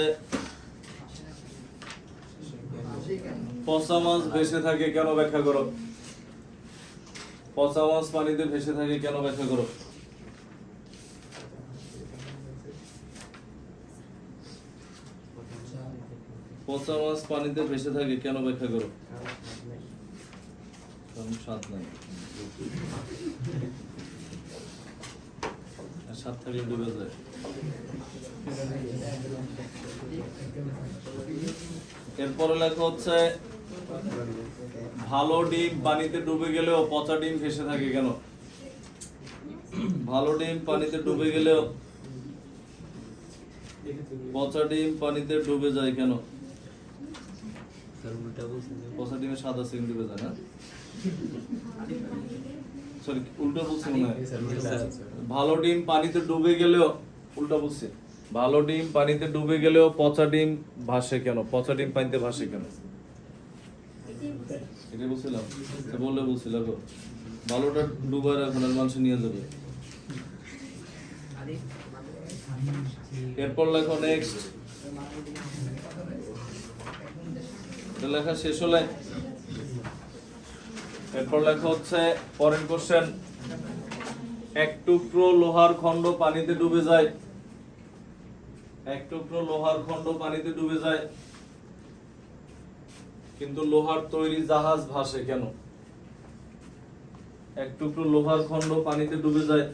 পচা মাছ ভেসে থাকে কেন? ব্যাখ্যা করো। পচা মাছ পানিতে ভেসে থাকে কেন? ব্যাখ্যা করো। পচা মাছ পানিতে ভেসে থাকে কেন? ব্যাখ্যা করো। স্বাদ নাই, স্বাদ থাকলে ডুবে যায়। এরপরে লেখা হচ্ছে ভালো ডিম পানিতে ডুবে গেলেও পচা ডিম ভেসে থাকে কেন? ভালো ডিম পানিতে ডুবে গেলেও পচা ডিম পানিতে ডুবে যায় কেন? পচা ডিমে সাদা সিং ডুবে যায় না? সরি উল্টো বলছি মনে হয়। ভালো ডিম পানিতে ডুবে গেলেও, উল্টা বলছি, ভালো ডিম পানিতে ডুবে গেলেও পচা ডিম ভাসে কেন? পচা ডিম পানিতে ভাসে কেন? এটা বলছিলাম, বললে বলছিলাম ভালোটা ডুবার এখন আর মানুষ নিয়ে যাবে। এরপর লেখো নেক্সট, লেখা শেষ হলে এরপর লেখা হচ্ছে পরের কোশ্চেন, এক টুকরো লোহার খণ্ড পানিতে ডুবে যায়, এক টুকরো লোহার খণ্ড পানিতে ডুবে যায় কিন্তু লোহার তৈরি জাহাজ ভাসে কেন? এক টুকরো লোহার খণ্ড পানিতে ডুবে যায়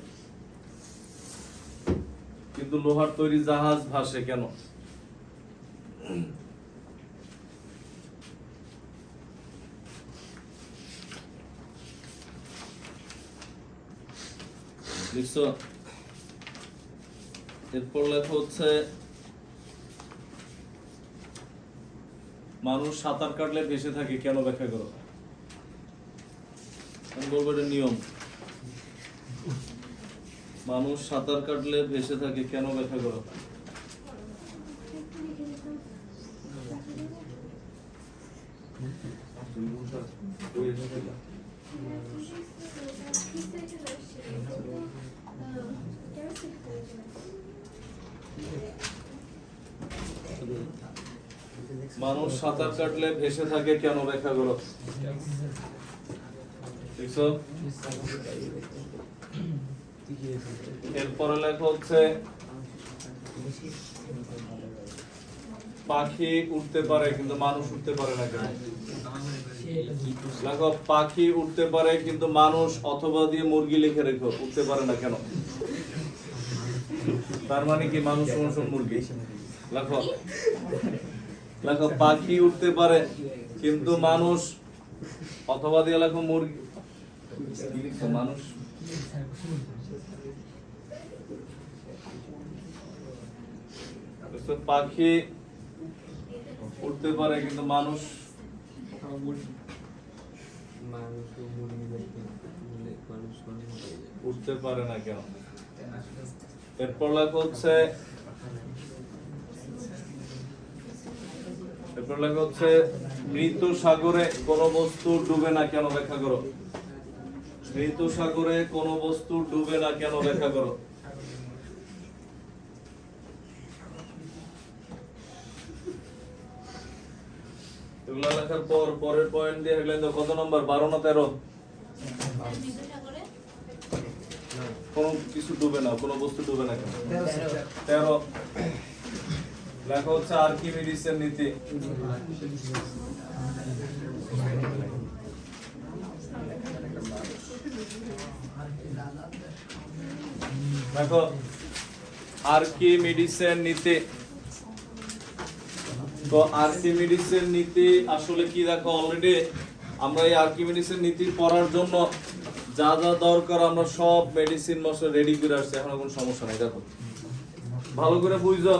কিন্তু লোহার তৈরি জাহাজ ভাসে কেন? দেখছো? এরপর লেখা হচ্ছে মানুষ সাঁতার কাটলে ভেসে থাকে কেন, ব্যাখ্যা করো। আমি বলবো এটা নিয়ম। মানুষ সাঁতার কাটলে ভেসে থাকে কেন, ব্যাখ্যা করো। মানুষ সাঁতার কাটলে ভেসে থাকে কেন, ব্যাখ্যা করো। দেখছো? এরপরে লেখা হচ্ছে পাখি উঠতে পারে কিন্তু মানুষ উঠতে পারে না কেন। দেখো, পাখি উঠতে পারে কিন্তু মানুষ অথবা দিয়ে মুরগি লিখে রেখো উঠতে পারে না কেন। তার মানে কি মানুষ সমান মুরগি। লেখো লেখো পাখি উঠতে পারে কিন্তু মানুষ অথবা দিয়ে লেখো মুরগি। কি লিখছো? মানুষ পাখি উঠতে পারে কিন্তু মানুষ উঠতে পারে না কেন। এরপর লেখা হচ্ছে মৃত সাগরে কোন বস্তু ডুবে না কেন, ব্যাখ্যা করো। মৃত সাগরে কোন বস্তু ডুবে না কেন, ব্যাখ্যা করো। এগুলা লেখার পর পরের পয়েন্ট দিয়ে হেডলাইন দাও। কত নম্বর? 12 না 13? কোন কিছু ডুবে না, কোন বস্তু ডুবে না কেন। 13 লেখা হচ্ছে আর্কিমিডিসের নীতি। দেখো, আর্কিমিডিসের নীতি। তো আর্কিমিডিসের নীতি আসলে কি, দেখো অলরেডি আমরা এই আর্কিমিডিসের নীতি পড়ার জন্য যা যা দরকার আমরা সব মেডিসিন মশলা রেডি করে আসছি, এখন কোনো সমস্যা নাই। দেখো ভালো করে বুঝছো।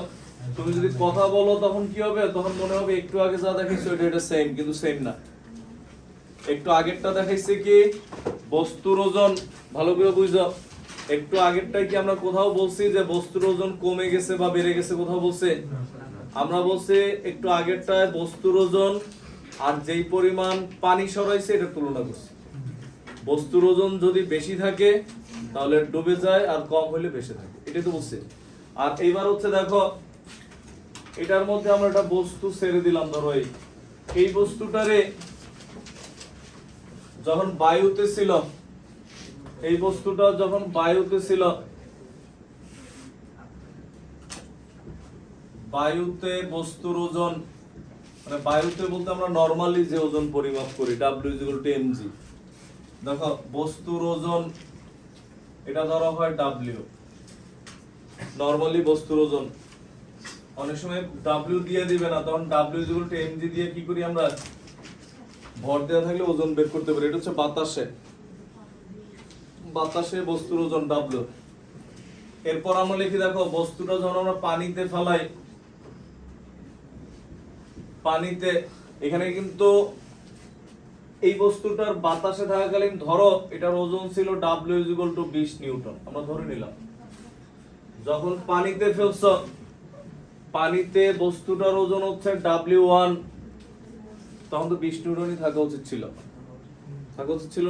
তুমি যদি কথা বলো তখন কি হবে, তখন মনে হবে একটু আগে যা দেখাইছো এটা সেম, কিন্তু সেম না। একটু আগেরটা দেখাইছে কি বস্তুর ওজন, ভালো করে বুঝছো। একটু আগেরটাই কি আমরা কোথাও বলছি যে বস্তুর ওজন কমে গেছে বা বেড়ে গেছে, কোথাও বলছে? আমরা বলছি একটু আগেরটায় বস্তুর ওজন আর যেই পরিমাণ পানি সরাইছে এটা তুলনা করছি। বস্তুর ওজন যদি বেশি থাকে তাহলে ডুবে যায়, আর কম হলে বেশি থাকে, এটাই তো বলছি। আর এইবার হচ্ছে দেখো, এটার মধ্যে আমরা একটা বস্তু ছেড়ে দিলাম। ধরো এই বস্তুটারে যখন বায়ুতে ছিল, এই বস্তুটা যখন বায়ুতে ছিল, বায়ুতে বস্তুর ওজন, মানে বায়ুতে বলতে আমরা নরমালি যে ওজন পরিমাপ করি W=mg। দেখো বস্তুর ওজন এটা ধরা হয় W, নরমালি বস্তুর ওজন। অনেক সময় W দিয়ে দিবে না, তখন W=mg দিয়ে কি করি আমরা, ভর দেওয়া থাকলে ওজন বের করতে পারি। এটা হচ্ছে বাতাসে বস্তুর ওজন W। এরপর আমরা লিখি, দেখো বস্তুটা যখন আমরা পানিতে ফেলাই, পানিতে এখানে কিন্তু এই বস্তুটার বাতাসে থাকাকালীন ধরো এটার ওজন ছিল W=20 নিউটন, আমরা ধরে নিলাম। যখন পানিতে ফেলছ, পানিতে বস্তুটার ওজন হচ্ছে W1, তখন তো 20 নিউটনই থাকা উচিত ছিল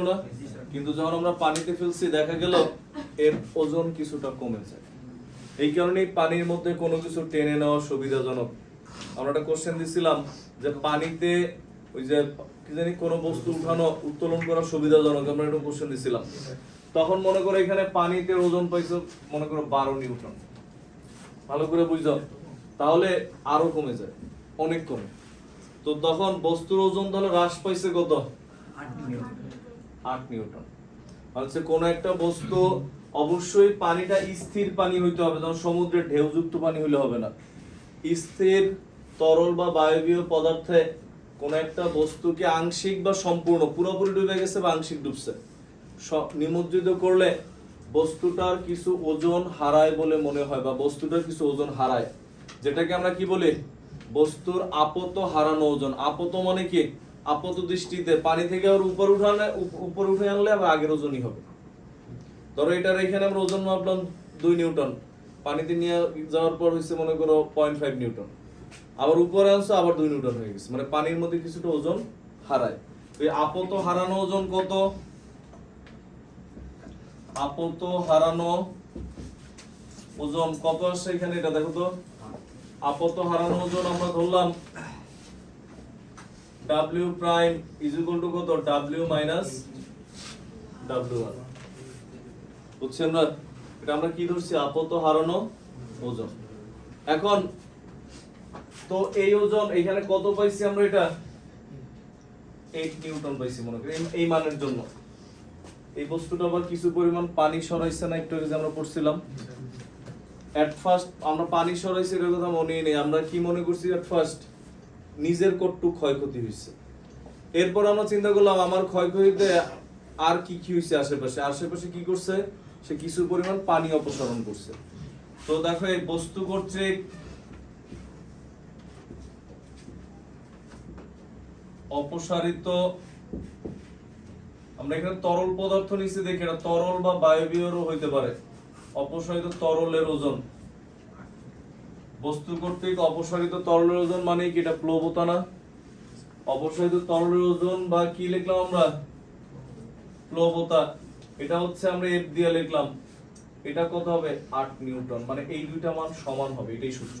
না? কিন্তু যখন আমরা পানিতে ফেলছি দেখা গেল এর ওজন কিছুটা কমে যায়। এই কারণেই পানির মধ্যে কোনো কিছু টেনে নেওয়া সুবিধাজনক। আমরা একটা কোশ্চেন দিছিলাম যে পানিতে ওই যে কি জানি কোনো বস্তু উত্তোলন করা সুবিধাজনক, আমরা একটা কোশ্চেন দিছিলাম। তখন মনে করো এখানে পানিতে ওজন পাইছো মনে করো 12 নিউটন, ভালো করে বুঝছো, তাহলে আরো কমে যায়, অনেক কমে। তো তখন বস্তুর ওজন তাহলে হ্রাস পাইছে কত? 8 নিউটন। হচ্ছে কোন একটা বস্তু অবশ্যই পানিটা স্থির পানি হইতে হবে, যেমন সমুদ্রের ঢেউযুক্ত পানি হইলে হবে না। স্থির তরল বা বায়বীয় পদার্থে কোন একটা বস্তুকে আংশিক বা সম্পূর্ণ পুরোপুরি ডুবে গেছে বা আংশিক ডুবছে নিমজ্জিত করলে বস্তুটার কিছু ওজন হারায় বলে মনে হয়, বা বস্তুটার কিছু ওজন হারায়, যেটাকে আমরা কি বলি, বস্তুর আপত হারানো ওজন। আপত মানে কি, আপত দৃষ্টিতে পানি থেকে আবার উপরে উঠে আনলে আবার আগের ওজনই হবে। ধরো এটার এখানে আমরা ওজন মাপলাম 2 নিউটন, পানিতে নিয়ে যাওয়ার পর হচ্ছে মনে করো 0.5 নিউটন, আবার উপরে আনছো আবার 2 নিউটন হয়ে গেছে, মানে পানির মধ্যে কিছুটা ওজন হারায়। তো এই আপত হারানো ওজন কত? আপত হারানো ওজন কত আসছে এখানে, এটা দেখো তো। আপত হারানো ওজন আমরা ধরলাম W prime is equal to কত, W মাইনাস W1। বুঝছেন না? এটা আমরা কি ধরছি, আপত হারানো ওজন। এখন তো এই ওজন এখানে কত পাইছি আমরা, এটা 8 নিউটন পাইছি মনে করি এই মানের জন্য। এই বস্তুটা আবার কিছু পরিমাণ পানি সরাইছে না, একটু আগে যে আমরা পড়ছিলাম। এট ফার্স্ট আমরা পানি সরাইছি এর কথা মনে নেই, আমরা কি মনে করছি এট ফার্স্ট, নিজের কতটুকু ক্ষয়ক্ষতি হয়েছে। এরপর আমরা চিন্তা করলাম আমার ক্ষয়ক্ষতিতে আর কি কি হয়েছে, আশেপাশে কি করছে, সে কিছু পরিমাণ পানি অপসারণ করছে। তো দেখো এই বস্তু কর্তৃক অপসারিত, আমরা এখানে তরল পদার্থ নিচে দেখি, এটা তরল বা বায়বীয়ও হইতে পারে। অপসারিত তরলের ওজন, বস্তু কর্তৃক অপসারিত তরলের ওজন মানে কি, এটা প্লবতা না? অপসারিত তরলের ওজন বা কি লিখলাম আমরা, প্লবতা। এটা হচ্ছে আমরা F দিয়ে লিখলাম, এটা কত হবে 8 নিউটন, মানে এই দুইটা মান সমান হবে, এটাই সূত্র।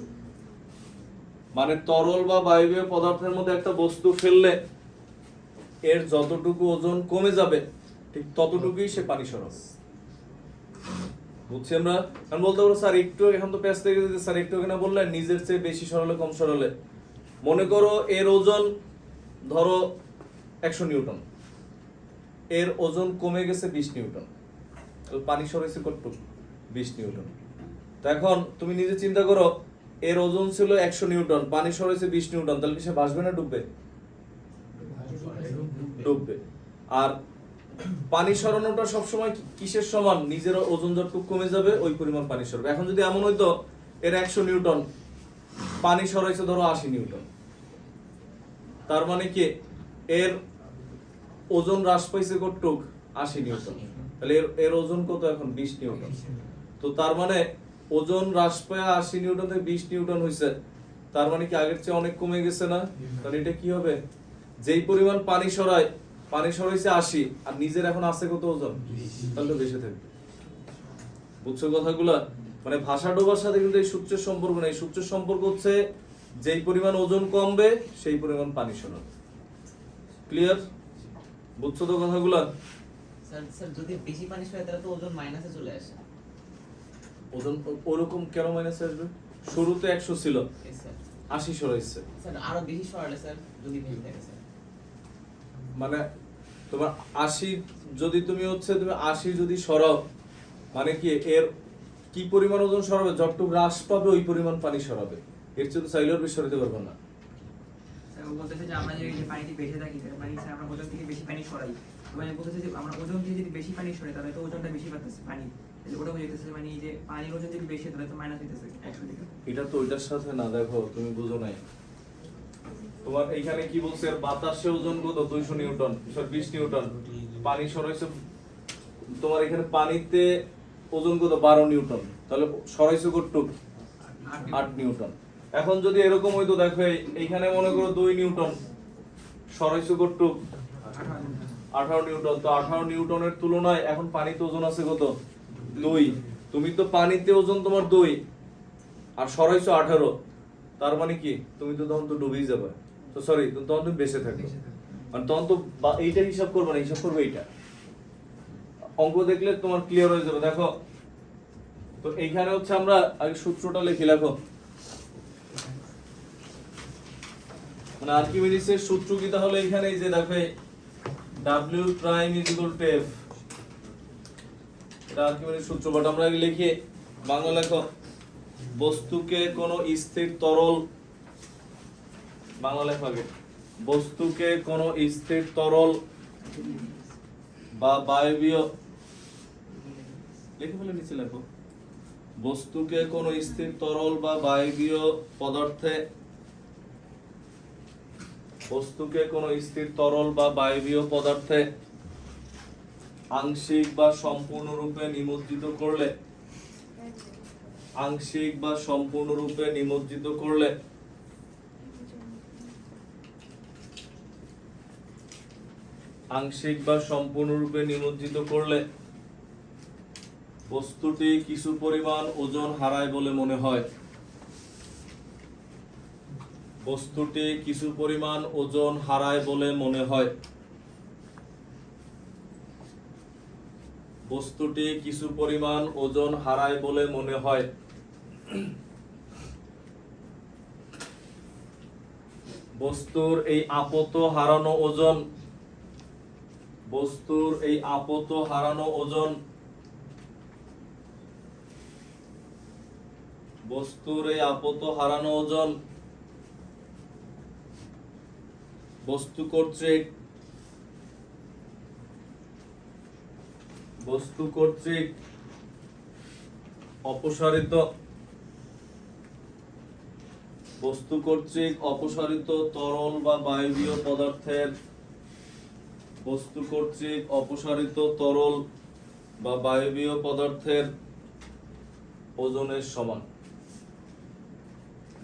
মানে তরল বা বায়বীয় পদার্থের মধ্যে একটা বস্তু ফেললে এর যতটুকু ওজন কমে যাবে ঠিক ততটুকুই সে পানি সরাবে। বুঝছি আমরা? আমি বলতে পারবো স্যার একটু, এখন তো প্যাচ থেকে স্যার একটু এখানে বললেন নিজের চেয়ে বেশি সরালে কম সরালে। মনে করো এর ওজন ধরো 100 নিউটন, এর ওজন কমে গেছে 20 নিউটন, পানি সরাইছে কতটুকু, 20 নিউটন। তো এখন তুমি নিজে চিন্তা করো, এর ওজন ছিল 100 নিউটন, পানি সরাইছে 20 নিউটন, তাহলে কি সে ভাসবে না ডুববে? ডুববে। আর পানি সরানোটা সবসময় কিসের সমান, নিজের ওজন যতটুকু কমে যাবে ওই পরিমাণ পানি সরবে। এখন যদি এমন হইতো এর 100 নিউটন, পানি সরাইছে ধরো 80 নিউটন, তার মানে কি এর ওজন হ্রাস পাইছে কতটুক, 80 নিউটন, তাহলে এর ওজন কত এখন, 20 নিউটন। তো তার মানে ওজন হ্রাস পায় 80 নিউটন থেকে 20 নিউটন হইছে, তার মানে কি আগের চেয়ে অনেক কমে গেছে না? তাহলে এটা কি হবে, যেই পরিমাণ পানি সরাইছে 80, আর নিজের এখন আছে কত ওজন, তাহলে বেশি থাকবে। বুঝছো কথাগুলো? মানে ভাষা ডোবার সাথে কিন্তু এই সূত্রের সম্পর্ক নেই, সূত্রের সম্পর্ক হচ্ছে যেই পরিমাণ ওজন কমবে সেই পরিমাণ পানি সরাবে। ক্লিয়ার? বুঝছো তো কথাগুলো? স্যার যদি বেশি পানি সরাই তাহলে তো ওজন মাইনাসে চলে আসে। ওজন ওরকম কেন মাইনাসে আসবে? শুরুতে 100 ছিল, স্যার 80 সরাইছে, স্যার আরো বেশি সরালে স্যার যদি বেশি থাকে স্যার, মানে তোমার 80 যদি তুমি 80 যদি সরাও, মানে কি এর কি পরিমাণ ওজন সরাবে, যতটুকু হ্রাস পাবে ওই পরিমাণ পানি সরাবে, এর চেয়ে তো চাইলেও বেশি সরাতে পারবে না। স্যার ও বলতেছে যে আমরা যে পানিতে বেশি থাকি, তার মানে স্যার আমরা ওজন থেকে বেশি পানি সরাই, মানে বলতেছে যে আমরা ওজন থেকে যদি বেশি পানি সরাই তাহলে তো ওজনটা বেশি পাচ্ছে পানি, তাহলে ওটা বুঝাইতেছে মানে এই যে পানির ওজন যদি বেশি তাহলে তো মাইনাস হইতেছে 100 থেকে। এটা তো ওইটার সাথে না, দেখো তুমি বুঝো নাই, তোমার এইখানে কি বলছে, এর বাতাসে ওজন কত 200 নিউটন, 20 নিউটন, পানি সরাইছে তোমার এখানে পানিতে ওজন কত 12 নিউটন, তাহলে সরাইছে কতটুক 8 নিউটন। এখন যদি এরকম হইতো, দেখো এইখানে মনে করো 2 নিউটন, সরাইছে কতটুক 18 নিউটন, তো 18 নিউটনের তুলনায় এখন পানিতে ওজন আছে কত 2, তুমি তো পানিতে ওজন তোমার 2 আর সরাইছো 18, তার মানে কি তুমি তো তখন তো ডুবেই যাবে, তো সরি তখন তুমি বেঁচে থাকবে, মানে তখন তো এইটা হিসাব করবে না, হিসাব করবে এইটা। অঙ্ক দেখলে তোমার ক্লিয়ার হয়ে যাবে। দেখো তো এইখানে হচ্ছে আমরা আগে সূত্রটা লিখে রাখো, মানে আর্কিমিডিসের সূত্র কি তাহলে এখানে এই যে দেখো W prime is equal to F, এটা আর্কিমিডিস সূত্র, বাট আমরা আগে লিখি বাংলা লেখো, বস্তুকে কোন স্থির তরল, বাংলা লেখো আগে, বস্তুকে কোন স্থির তরল বা বায়বীয় লিখে ফেলে নিচে লেখো বস্তুকে কোনো স্থির তরল বা বায়বীয় পদার্থে বস্তুকে কোনো স্থির তরল বা বায়বীয় পদার্থে আংশিক বা সম্পূর্ণরূপে নিমজ্জিত করলে আংশিক বা সম্পূর্ণরূপে নিমজ্জিত করলে আংশিক বা সম্পূর্ণরূপে নিমজ্জিত করলে বস্তুটি কিছু পরিমাণ ওজন হারায় বলে মনে হয় বস্তুটি কিছু পরিমাণ ওজন হারায় বলে মনে হয় বস্তুটি কিছু পরিমাণ ওজন হারায় বলে মনে হয় বস্তুর এই আপত হারানো ওজন বস্তুর এই আপত হারানো ওজন বস্তুর এই আপত হারানো ওজন বস্তু কর্তৃক অপসারিত বস্তু কর্তৃক অপসারিত তরল বা বায়বীয় পদার্থের বস্তু কর্তৃক অপসারিত তরল বা বায়বীয় পদার্থের ওজনের সমান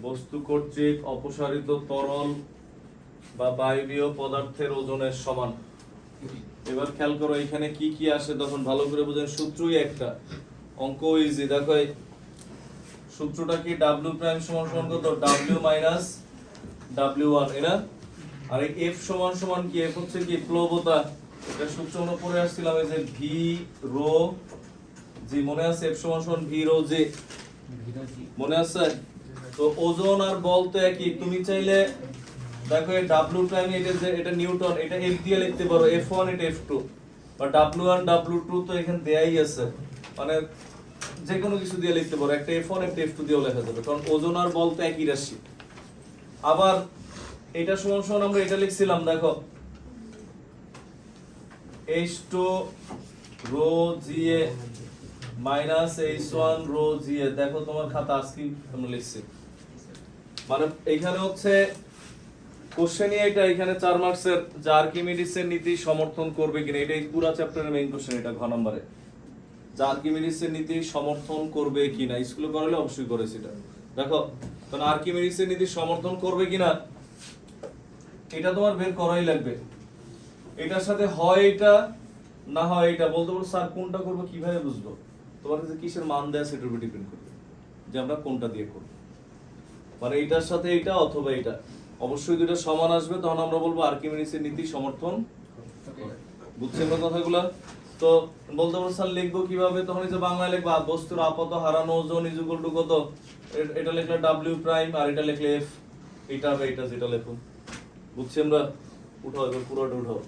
বস্তু কর্তৃক অপসারিত তরল বা বায়বীয় পদার্থের ওজনের সমান এবার খেয়াল করো এখানে কি কি আসে তখন ভালো করে বুঝেন সূত্রই একটা অঙ্ক ইজি দেখো এই সূত্রটা কি w প্রাইম সমান সমান কত w মাইনাস w1 এনা আর এই f সমান সমান কি f হচ্ছে কি প্লবতা এটা সূত্র আমরা পড়ে আসছিলাম এই যে v রো জি মনে আছে f সমান সমান v রো জি মনে আছে তো ওজন আর বল তো একই তুমি চাইলে দেখো এই w প্রাইম এটা নিউটন এটা f দিয়ে লিখতে পারো f1 এটা f2 বা w1 w2 তো এখানে দেয়াই আছে মানে যে কোনো কিছু দিয়ে লিখতে পারো একটা f1 একটা f2 দিয়েও লেখা যাবে কারণ ওজন আর বল তো একই রাশি আবার এটা সমান সমান আমরা এটা লিখছিলাম দেখো h2 rho ga minus h1 rho ga দেখো তোমার খাতা আজকে আমরা লিখছি মানে এখানে হচ্ছে কোশ্চেনই এটা এখানে 4 মার্কসের যে আর্কিমিডিসের নীতি সমর্থন করবে কিনা এটা এই পুরো চ্যাপ্টারের মেইন কোশ্চেন এটা ঘ নম্বরে যে আর্কিমিডিসের নীতি সমর্থন করবে কিনা স্কুলে করালে অবশ্যই করেছি এটা দেখো কারণ আর্কিমিডিসের নীতি সমর্থন করবে কিনা এটা তোমার বের করাই লাগবে এটার সাথে হয় এটা না হয় এটা বলতে পারো স্যার কোনটা করব কিভাবে বুঝবো তোমার কাছে কিসের মান দেয় সেটার উপর ডিপেন্ড করবে যে আমরা কোনটা দিয়ে করব মানে এটার সাথে এটা অথবা এটা অবশ্যই দুটো সমান আসবে তখন আমরা বলবো আর্কিমিডিসের নীতি সমর্থন করে বুঝছেন না কথাগুলো তো বলতে পারো স্যার লিখবো কিভাবে তখন এই যে বাংলায় লিখবা বস্তুর আপত হারানো ওজন ইজ ইকুয়াল টু কত এটা লিখলে w প্রাইম আর এটা লিখলে f এটা হবে এটা যেটা লিখুন বুঝছি আমরা উঠাও এবার পুরোটা উঠাও